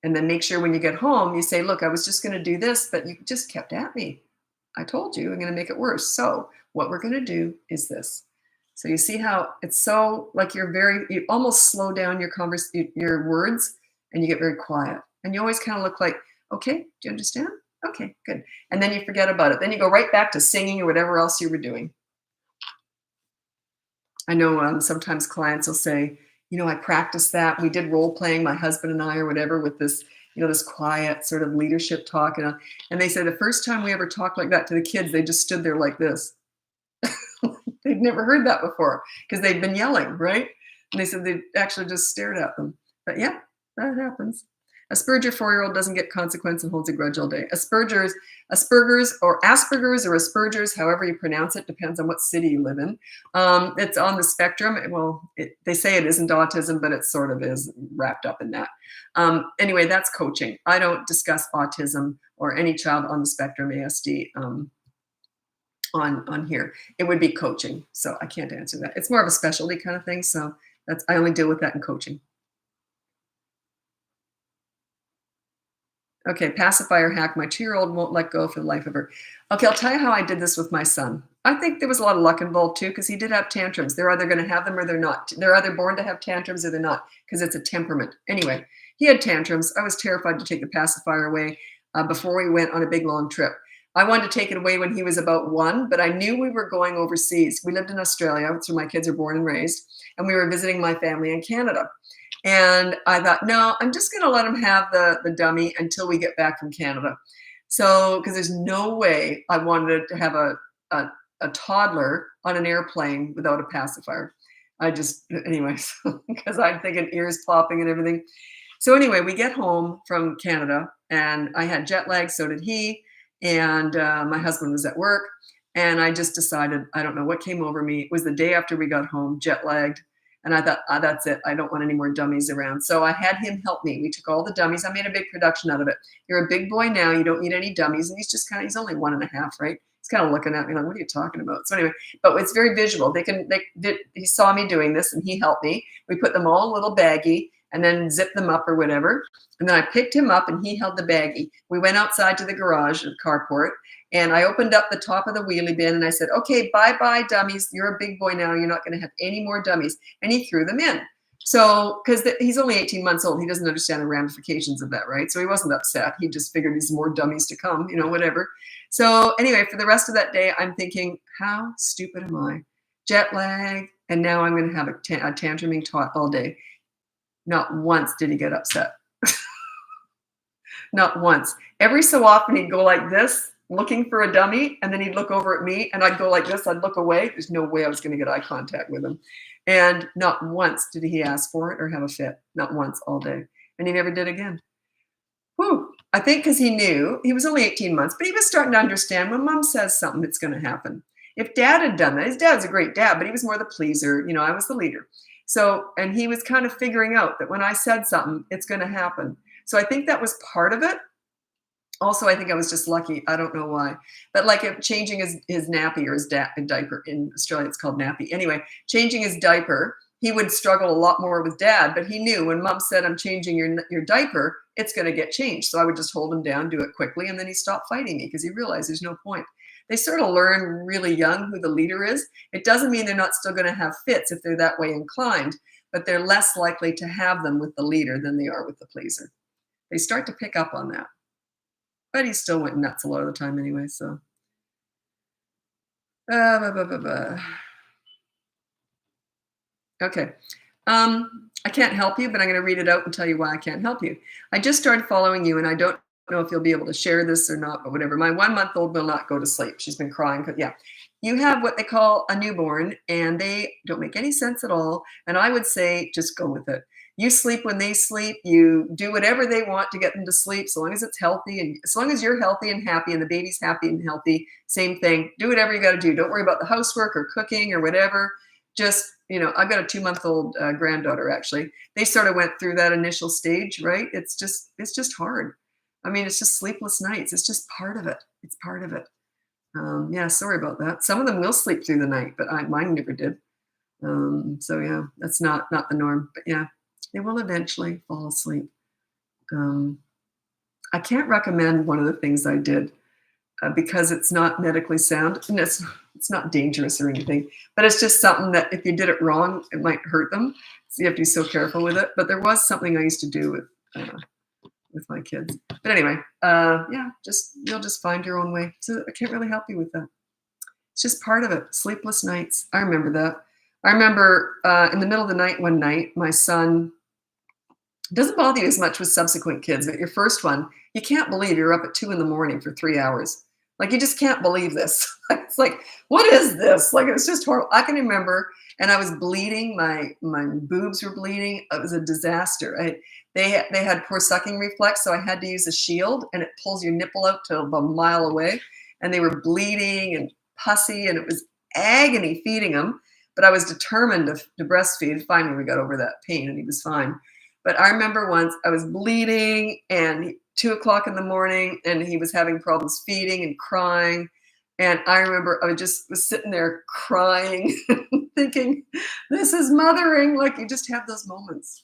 And then make sure when you get home, you say, look, I was just going to do this, but you just kept at me. I told you I'm going to make it worse. So what we're going to do is this. So you see how it's so like you almost slow down your words and you get very quiet. And you always kind of look like, okay, do you understand? Okay, good. And then you forget about it. Then you go right back to singing or whatever else you were doing. I know sometimes clients will say, I practiced that. We did role playing, my husband and I or whatever, with this, this quiet sort of leadership talk. And they say the first time we ever talked like that to the kids, they just stood there like this. They'd never heard that before because they'd been yelling, right? And they said they actually just stared at them. But yeah, that happens. Asperger 4-year-old doesn't get consequence and holds a grudge all day. Asperger's or Asperger's, however you pronounce it, depends on what city you live in. It's on the spectrum. Well, they say it isn't autism, but it sort of is wrapped up in that. Anyway, that's coaching. I don't discuss autism or any child on the spectrum, ASD. on here. It would be coaching. So I can't answer that. It's more of a specialty kind of thing. So that's I only deal with that in coaching. Okay, pacifier hack. My 2-year-old won't let go for the life of her. Okay, I'll tell you how I did this with my son. I think there was a lot of luck involved too, because he did have tantrums. They're either going to have them or they're not. They're either born to have tantrums or they're not, because it's a temperament. Anyway, he had tantrums. I was terrified to take the pacifier away before we went on a big long trip. I wanted to take it away when he was about 1, but I knew we were going overseas. We lived in Australia, that's where my kids are born and raised, and we were visiting my family in Canada. And I thought, no, I'm just going to let him have the dummy until we get back from Canada. So, because there's no way I wanted to have a toddler on an airplane without a pacifier. I just, anyway, because I'm thinking ears popping and everything. So anyway, we get home from Canada and I had jet lag, so did he. And my husband was at work. And I just decided, I don't know what came over me. It was the day after we got home, jet lagged. And I thought, that's it. I don't want any more dummies around. So I had him help me. We took all the dummies. I made a big production out of it. You're a big boy now. You don't need any dummies. And he's only 1.5, right? He's kind of looking at me like, what are you talking about? So anyway, but it's very visual. He saw me doing this and he helped me. We put them all in a little baggie and then zipped them up or whatever. And then I picked him up and he held the baggie. We went outside to the garage, the carport, and I opened up the top of the wheelie bin and I said, okay, bye-bye dummies. You're a big boy now. You're not going to have any more dummies. And he threw them in. So, because he's only 18 months old, he doesn't understand the ramifications of that, right? So he wasn't upset. He just figured there's more dummies to come, whatever. So anyway, for the rest of that day, I'm thinking, how stupid am I? Jet lag, and now I'm going to have a tantruming tot all day. Not once did he get upset. Not once. Every so often he'd go like this, looking for a dummy, and then he'd look over at me, and I'd go like this, I'd look away. There's no way I was going to get eye contact with him. And not once did he ask for it or have a fit. Not once all day. And he never did again. Whew. I think because he knew, he was only 18 months, but he was starting to understand when mom says something, it's going to happen. If dad had done that, his dad's a great dad, but he was more the pleaser. I was the leader. So, and he was kind of figuring out that when I said something, it's going to happen. So I think that was part of it. Also, I think I was just lucky. I don't know why. But like changing his nappy or his diaper, in Australia it's called nappy. Anyway, changing his diaper, he would struggle a lot more with dad, but he knew when mom said, I'm changing your diaper, it's going to get changed. So I would just hold him down, do it quickly, and then he stopped fighting me because he realized there's no point. They sort of learn really young who the leader is. It doesn't mean they're not still going to have fits if they're that way inclined, but they're less likely to have them with the leader than they are with the pleaser. They start to pick up on that. But he still went nuts a lot of the time anyway, so. Okay. I can't help you, but I'm going to read it out and tell you why I can't help you. I just started following you, and I don't know if you'll be able to share this or not, but whatever. My 1-month-old will not go to sleep. She's been crying. Yeah. You have what they call a newborn, and they don't make any sense at all. And I would say just go with it. You sleep when they sleep. You do whatever they want to get them to sleep, so long as it's healthy, and as long as you're healthy and happy and the baby's happy and healthy, same thing. Do whatever you got to do. Don't worry about the housework or cooking or whatever. Just, I've got a 2-month-old granddaughter, actually. They sort of went through that initial stage, right? It's just hard. I mean, it's just sleepless nights. It's just part of it. It's part of it. Yeah, sorry about that. Some of them will sleep through the night, but mine never did. So yeah, that's not the norm. But yeah, they will eventually fall asleep. I can't recommend one of the things I did because it's not medically sound, and it's not dangerous or anything. But it's just something that if you did it wrong, it might hurt them. So you have to be so careful with it. But there was something I used to do with my kids. But anyway, yeah, you'll just find your own way. So I can't really help you with that. It's just part of it. Sleepless nights. I remember that. I remember in the middle of the night one night, my son, it doesn't bother you as much with subsequent kids, but your first one, you can't believe you're up at 2 a.m. for 3 hours. Like, you just can't believe this. It's like, what is this? Like, it was just horrible. I can remember, and I was bleeding. My boobs were bleeding. It was a disaster. They had poor sucking reflex, so I had to use a shield, and it pulls your nipple out to about a mile away. And they were bleeding and pussy, and it was agony feeding him. But I was determined to breastfeed. Finally, we got over that pain, and he was fine. But I remember once I was bleeding, and 2 o'clock in the morning, and he was having problems feeding and crying. And I remember I just was sitting there crying, thinking, this is mothering. Like you just have those moments.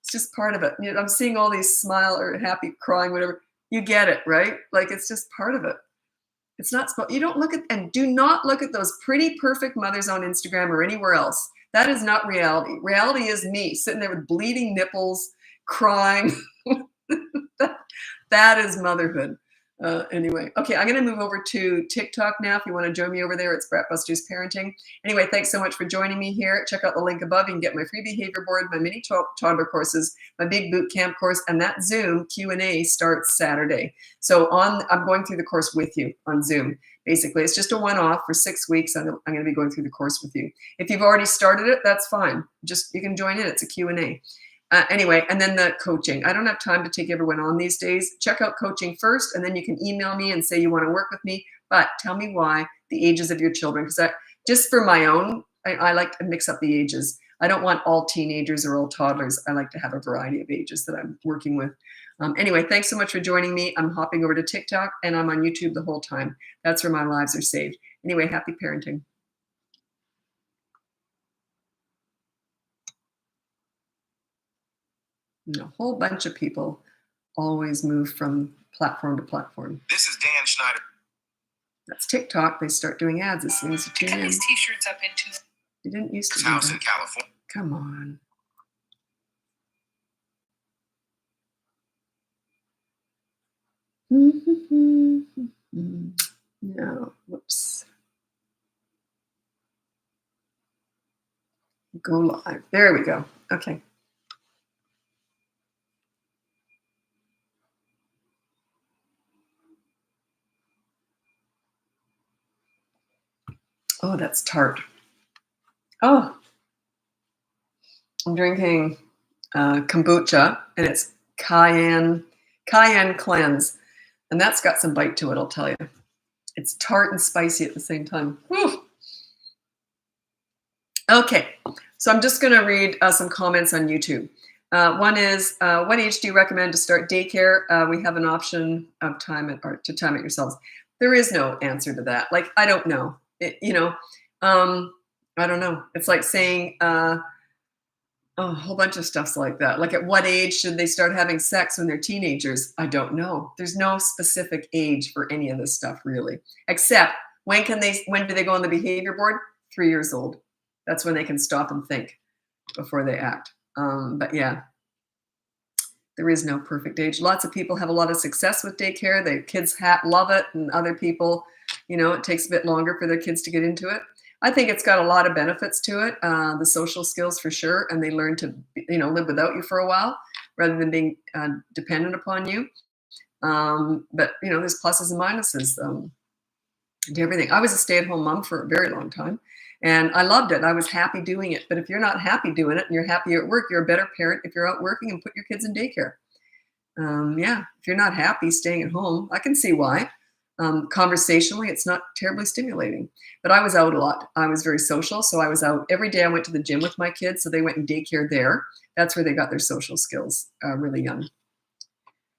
It's just part of it. You know, I'm seeing all these smile or happy, crying, whatever. You get it, right? Like it's just part of it. It's not, you don't look at, and do not look at those pretty, perfect mothers on Instagram or anywhere else. That is not reality. Reality is me sitting there with bleeding nipples, crying. That is motherhood. Anyway, okay, I'm going to move over to TikTok now. If you want to join me over there, it's Bratbusters Parenting. Anyway, thanks so much for joining me here. Check out the link above. You can get my free behavior board, my mini toddler courses, my big boot camp course, and that Zoom Q&A starts Saturday. So I'm going through the course with you on Zoom. Basically, it's just a one-off for 6 weeks. I'm going to be going through the course with you. If you've already started it, that's fine. Just you can join in. It's a Q&A. Anyway, and then the coaching. I don't have time to take everyone on these days. Check out coaching first, and then you can email me and say you want to work with me. But tell me why, the ages of your children, because just for my own, I like to mix up the ages. I don't want all teenagers or all toddlers. I like to have a variety of ages that I'm working with. Anyway, thanks so much for joining me. I'm hopping over to TikTok, and I'm on YouTube the whole time. That's where my lives are saved. Anyway, happy parenting. And a whole bunch of people always move from platform to platform. This is Dan Schneider. That's TikTok. They start doing ads as soon as you tune in. These t-shirts up into You didn't used to his do house that. in California. Come on. No, whoops. Go live. There we go. Okay. Oh, that's tart. Oh, I'm drinking kombucha, and it's cayenne cleanse, and that's got some bite to it, I'll tell you. It's tart and spicy at the same time. Whew. Okay, so I'm just going to read some comments on YouTube. One is, what age do you recommend to start daycare? We have an option of time it yourselves. There is no answer to that. Like, I don't know. I don't know. It's like saying a whole bunch of stuff's like that. Like, at what age should they start having sex when they're teenagers? I don't know. There's no specific age for any of this stuff, really. Except, when do they go on the behavior board? 3 years old. That's when they can stop and think before they act. But yeah, there is no perfect age. Lots of people have a lot of success with daycare. Their kids love it, and other people, it takes a bit longer for their kids to get into it. I think it's got a lot of benefits to it, the social skills for sure, and they learn to, live without you for a while rather than being dependent upon you. But, there's pluses and minuses to everything. I was a stay-at-home mom for a very long time, and I loved it. I was happy doing it. But if you're not happy doing it and you're happy at work, you're a better parent if you're out working and put your kids in daycare. If you're not happy staying at home, I can see why. Conversationally, it's not terribly stimulating. But I was out a lot. I was very social, so I was out every day. I went to the gym with my kids, so they went in daycare there. That's where they got their social skills really young.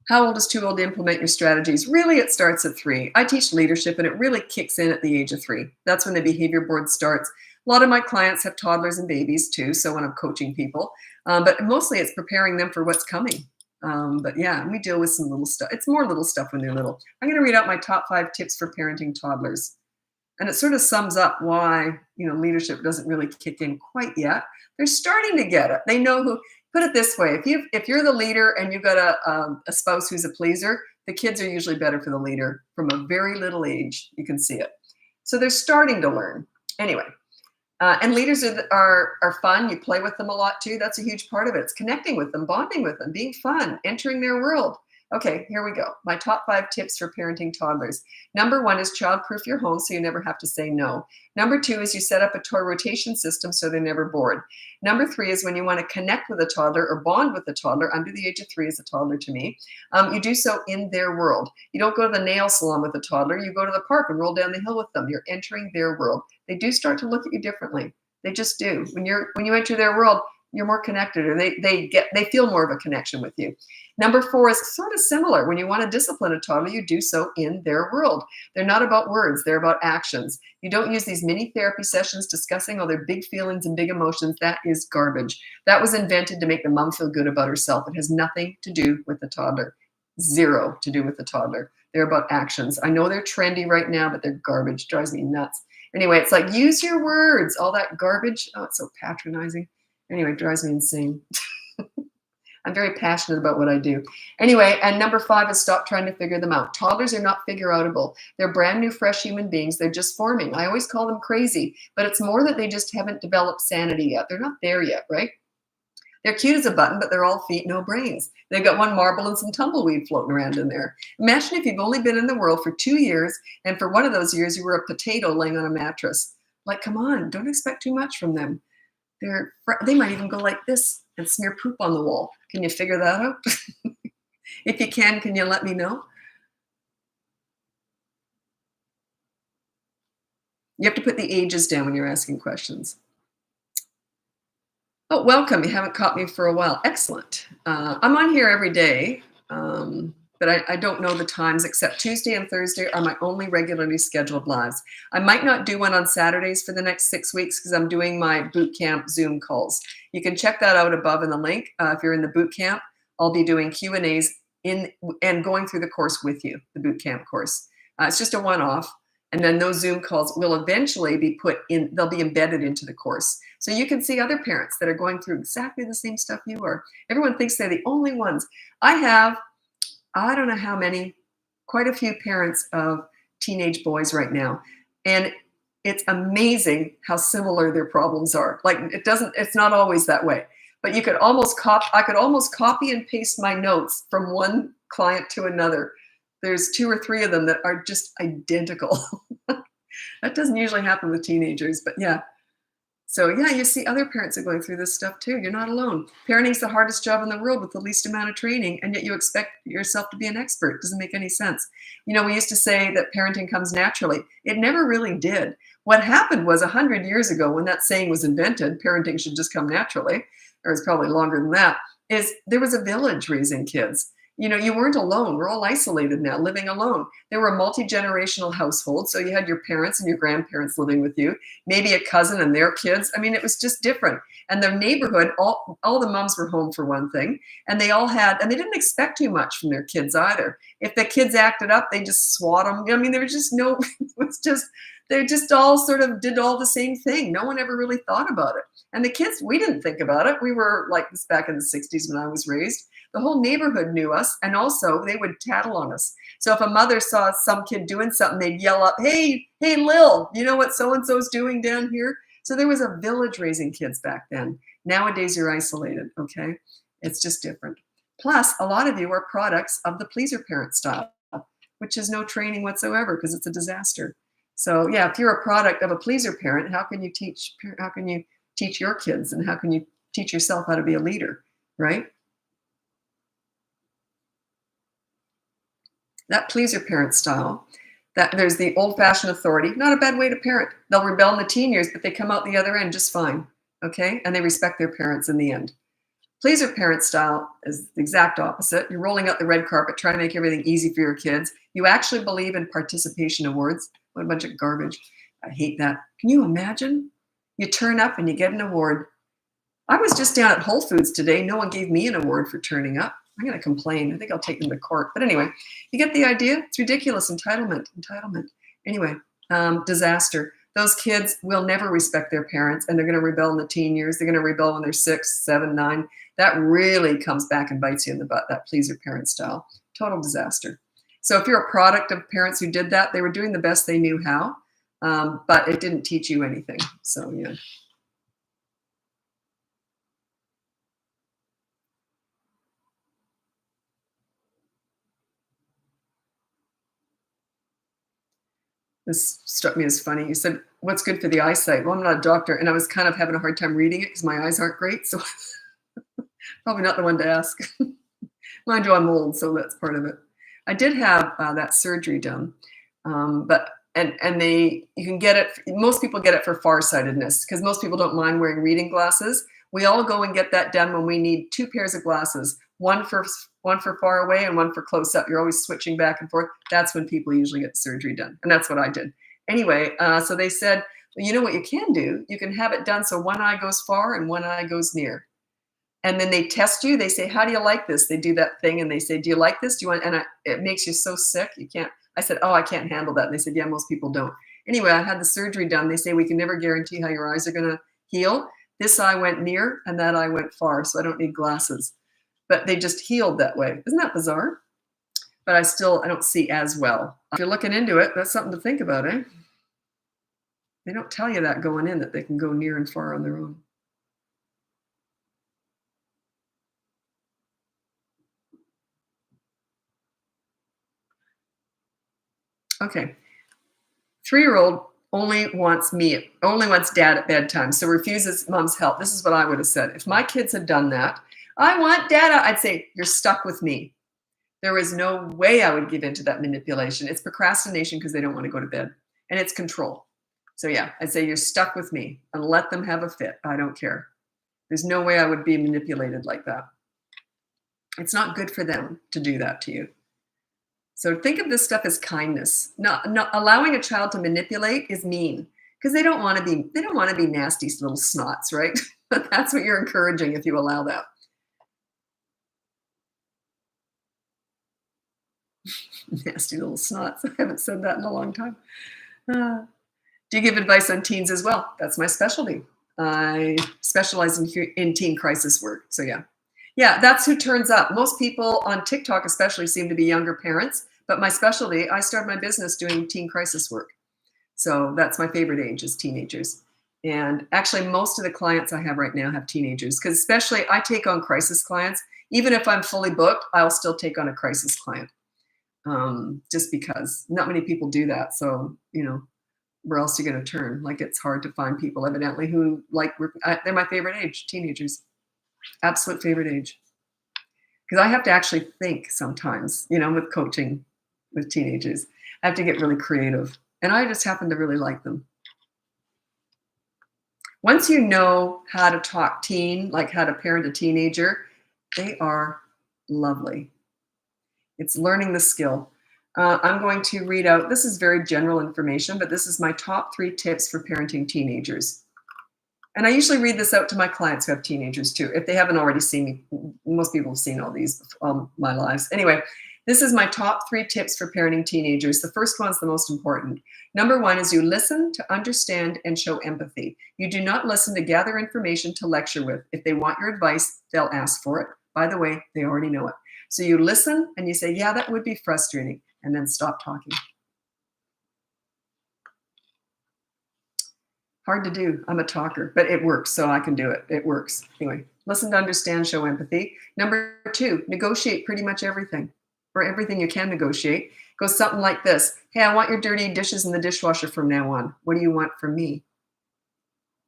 How old is too old to implement your strategies? Really, it starts at 3. I teach leadership, and it really kicks in at the age of 3. That's when the behavior board starts. A lot of my clients have toddlers and babies too, so when I'm coaching people. But mostly it's preparing them for what's coming. But yeah, we deal with some little stuff. It's more little stuff when they're little. I'm going to read out my top 5 tips for parenting toddlers. And it sort of sums up why, leadership doesn't really kick in quite yet. They're starting to get it. They know who. Put it this way: if you're the leader and you've got a spouse who's a pleaser, the kids are usually better for the leader from a very little age. You can see it. So they're starting to learn. Anyway, and leaders are fun. You play with them a lot too. That's a huge part of it. It's connecting with them, bonding with them, being fun, entering their world. Okay, here we go. My top 5 tips for parenting toddlers. Number 1 is child-proof your home so you never have to say no. Number 2 is you set up a toy rotation system so they're never bored. Number 3 is when you want to connect with a toddler or bond with a toddler, under the age of 3 is a toddler to me, you do so in their world. You don't go to the nail salon with a toddler. You go to the park and roll down the hill with them. You're entering their world. They do start to look at you differently. They just do. When you enter their world, you're more connected, or they feel more of a connection with you. Number 4 is sort of similar. When you want to discipline a toddler, you do so in their world. They're not about words, they're about actions. You don't use these mini therapy sessions discussing all their big feelings and big emotions. That is garbage. That was invented to make the mom feel good about herself. It has nothing to do with the toddler. Zero to do with the toddler. They're about actions. I know they're trendy right now, but they're garbage. Drives me nuts. Anyway, it's like, use your words. All that garbage. Oh, it's so patronizing. Anyway, it drives me insane. I'm very passionate about what I do. Anyway, and number 5 is stop trying to figure them out. Toddlers are not figure outable. They're brand new, fresh human beings. They're just forming. I always call them crazy, but it's more that they just haven't developed sanity yet. They're not there yet, right? They're cute as a button, but they're all feet, no brains. They've got one marble and some tumbleweed floating around in there. Imagine if you've only been in the world for 2 years, and for one of those years, you were a potato laying on a mattress. Like, come on, don't expect too much from them. They might even go like this and smear poop on the wall. Can you figure that out? If you can you let me know? You have to put the ages down when you're asking questions. Oh, welcome. You haven't caught me for a while. Excellent. I'm on here every day, but I don't know the times, except Tuesday and Thursday are my only regularly scheduled lives. I might not do one on Saturdays for the next 6 weeks because I'm doing my boot camp Zoom calls. You can check that out above in the link. If you're in the boot camp, I'll be doing Q&As and going through the course with you, the boot camp course. It's just a one-off. And then those Zoom calls will eventually be they'll be embedded into the course. So you can see other parents that are going through exactly the same stuff you are. Everyone thinks they're the only ones. I don't know how many, quite a few parents of teenage boys right now. And it's amazing how similar their problems are. Like it's not always that way. But I could almost copy and paste my notes from one client to another. There's 2 or 3 of them that are just identical. That doesn't usually happen with teenagers, but yeah. So yeah, you see other parents are going through this stuff too. You're not alone. Parenting's the hardest job in the world with the least amount of training, and yet you expect yourself to be an expert. It doesn't make any sense. You know, we used to say that parenting comes naturally. It never really did. What happened was 100 years ago when that saying was invented, parenting should just come naturally, or it's probably longer than that, is there was a village raising kids. You know, you weren't alone. We're all isolated now, living alone. There were multi-generational households. So you had your parents and your grandparents living with you, maybe a cousin and their kids. I mean, it was just different. And the neighborhood, all the moms were home for one thing. And they didn't expect too much from their kids either. If the kids acted up, they just swat them. I mean, there was just they just all sort of did all the same thing. No one ever really thought about it. And the kids, we didn't think about it. We were like this back in the 60s when I was raised. The whole neighborhood knew us, and also they would tattle on us. So if a mother saw some kid doing something, they'd yell up, hey, Lil, you know what so-and-so's doing down here? So there was a village raising kids back then. Nowadays, you're isolated, okay? It's just different. Plus, a lot of you are products of the pleaser parent style, which is no training whatsoever because it's a disaster. So yeah, if you're a product of a pleaser parent, how can you teach your kids, and how can you teach yourself how to be a leader, right? That pleaser parent style, that there's the old-fashioned authority, not a bad way to parent. They'll rebel in the teen years, but they come out the other end just fine, okay? And they respect their parents in the end. Pleaser parent style is the exact opposite. You're rolling out the red carpet, trying to make everything easy for your kids. You actually believe in participation awards. What a bunch of garbage. I hate that. Can you imagine? You turn up and you get an award. I was just down at Whole Foods today. No one gave me an award for turning up. I'm going to complain. I think I'll take them to court. But anyway, you get the idea? It's ridiculous. Entitlement. Anyway, disaster. Those kids will never respect their parents, and they're going to rebel in the teen years. They're going to rebel when they're 6, 7, 9. That really comes back and bites you in the butt, that pleaser parent style. Total disaster. So if you're a product of parents who did that, they were doing the best they knew how, but it didn't teach you anything. So yeah. This struck me as funny. You said, what's good for the eyesight? Well, I'm not a doctor, and I was kind of having a hard time reading it because my eyes aren't great, so probably not the one to ask. Mind you, I'm old, so that's part of it. I did have that surgery done, but you can get it. Most people get it for farsightedness because most people don't mind wearing reading glasses. We all go and get that done when we need 2 pairs of glasses, one for far away and one for close up. You're always switching back and forth. That's when people usually get the surgery done. And that's what I did. Anyway, so they said, well, you know what you can do? You can have it done so one eye goes far and one eye goes near. And then they test you. They say, how do you like this? They do that thing and they say, do you like this? Do you want, and it makes you so sick. You can't. I said, oh, I can't handle that. And they said, yeah, most people don't. Anyway, I had the surgery done. They say, we can never guarantee how your eyes are going to heal. This eye went near and that eye went far, so I don't need glasses. But they just healed that way. Isn't that bizarre? But I don't see as well. If you're looking into it, that's something to think about, eh? They don't tell you that going in, that they can go near and far on their own. Okay. 3-year-old only wants dad at bedtime, so refuses mom's help. This is what I would have said. If my kids had done that, I want dad, I'd say, you're stuck with me. There is no way I would give in to that manipulation. It's procrastination because they don't want to go to bed. And it's control. So yeah, I'd say you're stuck with me and let them have a fit. I don't care. There's no way I would be manipulated like that. It's not good for them to do that to you. So think of this stuff as kindness. Not allowing a child to manipulate is mean because they don't want to be nasty little snots, right? But that's what you're encouraging if you allow that. Nasty little snots. I haven't said that in a long time. Do you give advice on teens as well? That's my specialty. I specialize in teen crisis work. So yeah. Yeah, that's who turns up. Most people on TikTok especially seem to be younger parents, but my specialty, I started my business doing teen crisis work. So that's my favorite age is teenagers. And actually most of the clients I have right now have teenagers because especially I take on crisis clients. Even if I'm fully booked, I'll still take on a crisis client. Just because not many people do that. So, where else are you going to turn? Like it's hard to find people evidently who they're my favorite age, teenagers. Absolute favorite age. Because I have to actually think sometimes, with coaching with teenagers. I have to get really creative. And I just happen to really like them. Once you know how to talk teen, like how to parent a teenager, they are lovely. It's learning the skill. I'm going to read out, this is very general information, but this is my top 3 tips for parenting teenagers. And I usually read this out to my clients who have teenagers too. If they haven't already seen me, most people have seen all these my lives. Anyway, this is my top 3 tips for parenting teenagers. The first one's the most important. Number 1 is you listen to understand and show empathy. You do not listen to gather information to lecture with. If they want your advice, they'll ask for it. By the way, they already know it. So you listen and you say, yeah, that would be frustrating, and then stop talking. Hard to do. I'm a talker, but it works, so I can do it. It works. Anyway, listen to understand, show empathy. Number 2, negotiate pretty much everything, or everything you can negotiate. Goes something like this. Hey, I want your dirty dishes in the dishwasher from now on. What do you want from me?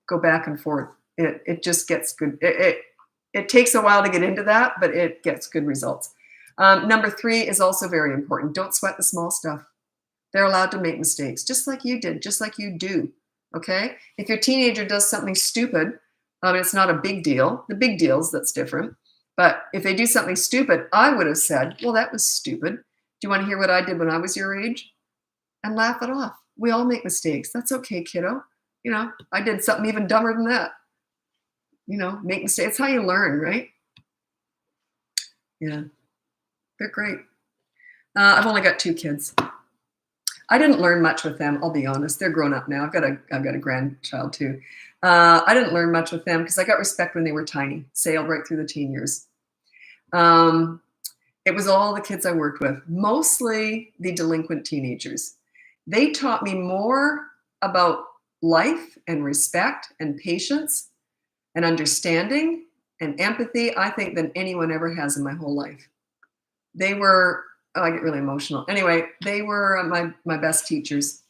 Go back and forth. It just gets good. It takes a while to get into that, but it gets good results. Number 3 is also very important. Don't sweat the small stuff. They're allowed to make mistakes, just like you did, just like you do. Okay? If your teenager does something stupid, it's not a big deal. The big deals, that's different. But if they do something stupid, I would have said, well, that was stupid. Do you want to hear what I did when I was your age? And laugh it off. We all make mistakes. That's okay, kiddo. I did something even dumber than that. Make mistakes. It's how you learn, right? Yeah. They're great. I've only got 2 kids. I didn't learn much with them. I'll be honest. They're grown up now. I've got a grandchild too. I didn't learn much with them because I got respect when they were tiny. Sailed right through the teen years. It was all the kids I worked with, mostly the delinquent teenagers. They taught me more about life and respect and patience and understanding and empathy, I think, than anyone ever has in my whole life. They were, I get really emotional. Anyway, they were my best teachers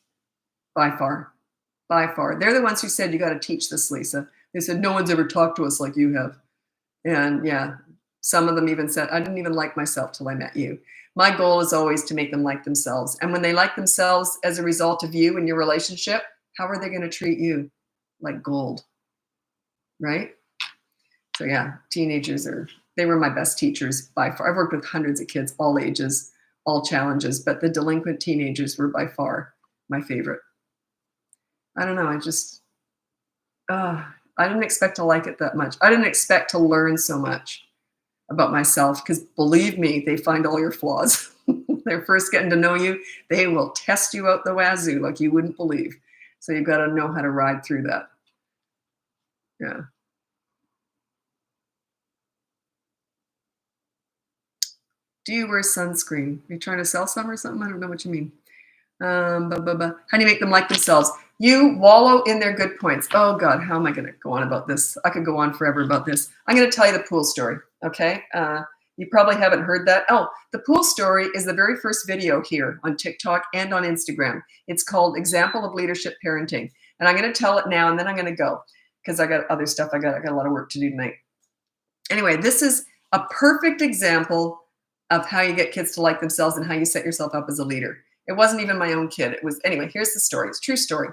by far. They're the ones who said, you got to teach this, Lisa. They said, no one's ever talked to us like you have. And yeah, some of them even said, I didn't even like myself till I met you. My goal is always to make them like themselves. And when they like themselves as a result of you and your relationship, how are they going to treat you? Like gold, right? So yeah, they were my best teachers by far. I've worked with hundreds of kids, all ages, all challenges, but the delinquent teenagers were by far my favorite. I don't know, I didn't expect to like it that much. I didn't expect to learn so much about myself because believe me, they find all your flaws. They're first getting to know you. They will test you out the wazoo like you wouldn't believe. So you've got to know how to ride through that. Yeah. Do you wear sunscreen? Are you trying to sell some or something? I don't know what you mean. How do you make them like themselves? You wallow in their good points. Oh God, how am I going to go on about this? I could go on forever about this. I'm going to tell you the pool story. Okay. You probably haven't heard that. Oh, the pool story is the very first video here on TikTok and on Instagram. It's called Example of Leadership Parenting. And I'm going to tell it now and then I'm going to go because I got other stuff. I got a lot of work to do tonight. Anyway, this is a perfect example of how you get kids to like themselves and how you set yourself up as a leader. It wasn't even my own kid. It was, anyway, here's the story. It's a true story.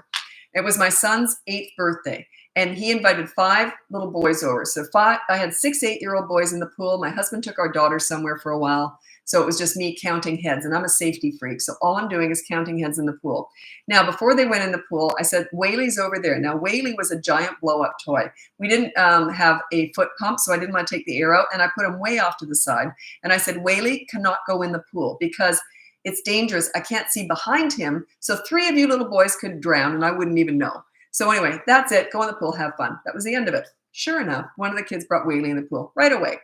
It was my son's 8th birthday, and he invited 5 little boys over. So I had 6 8-year-old boys in the pool. My husband took our daughter somewhere for a while. So it was just me counting heads, and I'm a safety freak. So all I'm doing is counting heads in the pool. Now, before they went in the pool, I said, Whaley's over there. Now, Whaley was a giant blow-up toy. We didn't have a foot pump, so I didn't want to take the air out, and I put him way off to the side. And I said, Whaley cannot go in the pool because it's dangerous. I can't see behind him. So 3 of you little boys could drown, and I wouldn't even know. So anyway, that's it. Go in the pool, have fun. That was the end of it. Sure enough, one of the kids brought Whaley in the pool right away.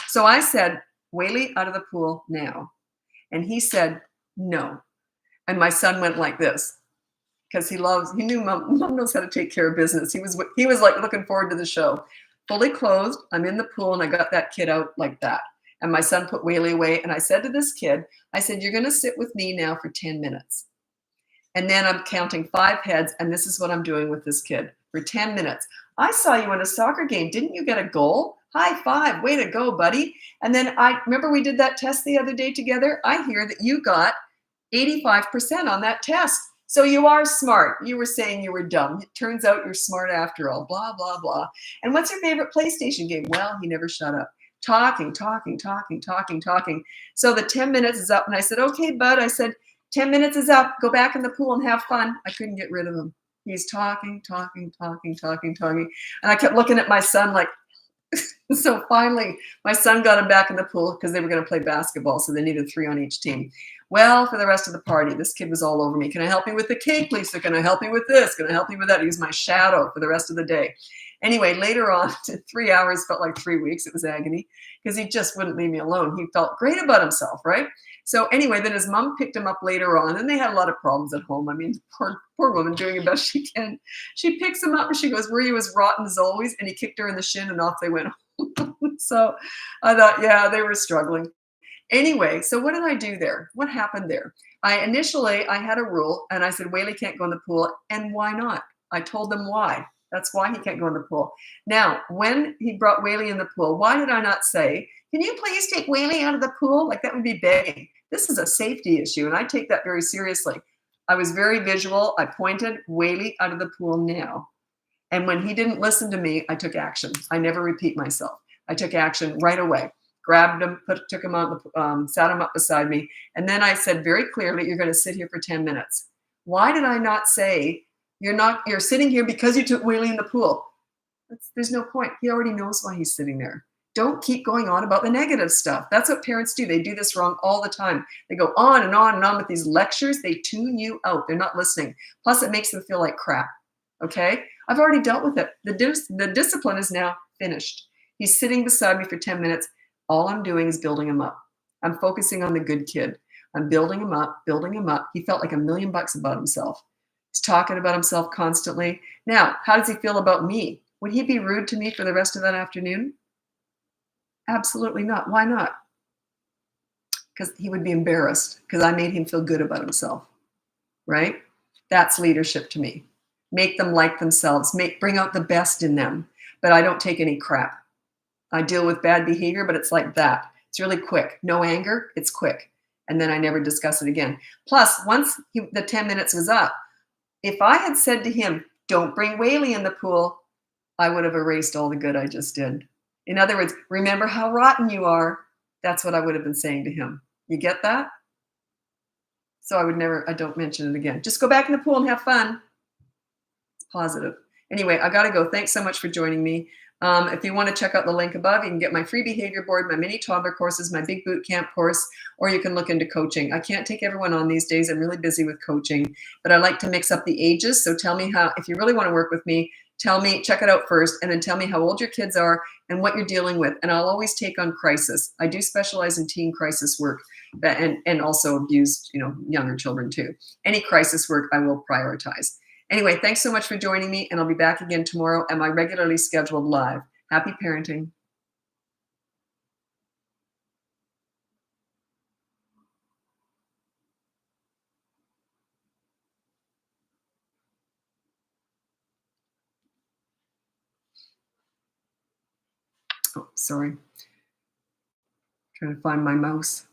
So I said, Whaley out of the pool now. And he said, no. And my son went like this because he knew mom knows how to take care of business. He was like looking forward to the show. Fully clothed, I'm in the pool and I got that kid out like that. And my son put Whaley away. And I said to this kid, I said, you're going to sit with me now for 10 minutes. And then I'm counting 5 heads. And this is what I'm doing with this kid for 10 minutes. I saw you in a soccer game. Didn't you get a goal? High five. Way to go, buddy. And then I remember we did that test the other day together. I hear that you got 85% on that test. So you are smart. You were saying you were dumb. It turns out you're smart after all. Blah, blah, blah. And what's your favorite PlayStation game? Well, he never shut up. Talking. So the 10 minutes is up. And I said, okay, bud. I said, 10 minutes is up. Go back in the pool and have fun. I couldn't get rid of him. He's talking. And I kept looking at my son like, so finally, my son got him back in the pool because they were going to play basketball. So they needed 3 on each team. Well, for the rest of the party, this kid was all over me. Can I help you with the cake, Lisa? Can I help you with this? Can I help you with that? He was my shadow for the rest of the day. Anyway, later on, 3 hours felt like 3 weeks. It was agony because he just wouldn't leave me alone. He felt great about himself, right? So anyway, then his mom picked him up later on, and they had a lot of problems at home. I mean, poor woman doing the best she can. She picks him up and she goes, were you as rotten as always? And he kicked her in the shin and off they went home. So I thought, yeah, they were struggling. Anyway, so what did I do there? What happened there? I had a rule and I said, Whaley can't go in the pool. And why not? I told them why. That's why he can't go in the pool. Now, when he brought Whaley in the pool, why did I not say, can you please take Whaley out of the pool? Like that would be begging. This is a safety issue and I take that very seriously. I was very visual. I pointed Whaley out of the pool now. And when he didn't listen to me, I took action. I never repeat myself. I took action right away. Grabbed him, took him on, sat him up beside me. And then I said very clearly, you're going to sit here for 10 minutes. Why did I not say, you're sitting here because you took Whaley in the pool? There's no point. He already knows why he's sitting there. Don't keep going on about the negative stuff. That's what parents do. They do this wrong all the time. They go on and on and on with these lectures. They tune you out. They're not listening. Plus, it makes them feel like crap. Okay? I've already dealt with it. The discipline is now finished. He's sitting beside me for 10 minutes. All I'm doing is building him up. I'm focusing on the good kid. I'm building him up. He felt like $1 million about himself. He's talking about himself constantly. Now, how does he feel about me? Would he be rude to me for the rest of that afternoon? Absolutely not. Why not? Because he would be embarrassed because I made him feel good about himself, right? That's leadership to me. Make them like themselves. Bring out the best in them. But I don't take any crap. I deal with bad behavior, but it's like that. It's really quick. No anger. It's quick. And then I never discuss it again. Plus, once the 10 minutes was up, if I had said to him, don't bring Whaley in the pool, I would have erased all the good I just did. In other words, remember how rotten you are. That's what I would have been saying to him. You get that? So I don't mention it again. Just go back in the pool and have fun. It's positive. Anyway, I got to go. Thanks so much for joining me. If you want to check out the link above, you can get my free behavior board, my mini toddler courses, my big boot camp course, or you can look into coaching. I can't take everyone on these days. I'm really busy with coaching, but I like to mix up the ages. So tell me if you really want to work with me, tell me, check it out first, and then tell me how old your kids are and what you're dealing with. And I'll always take on crisis. I do specialize in teen crisis work and also abused, younger children too. Any crisis work I will prioritize. Anyway, thanks so much for joining me, and I'll be back again tomorrow at my regularly scheduled live. Happy parenting. Oh, sorry. Trying to find my mouse.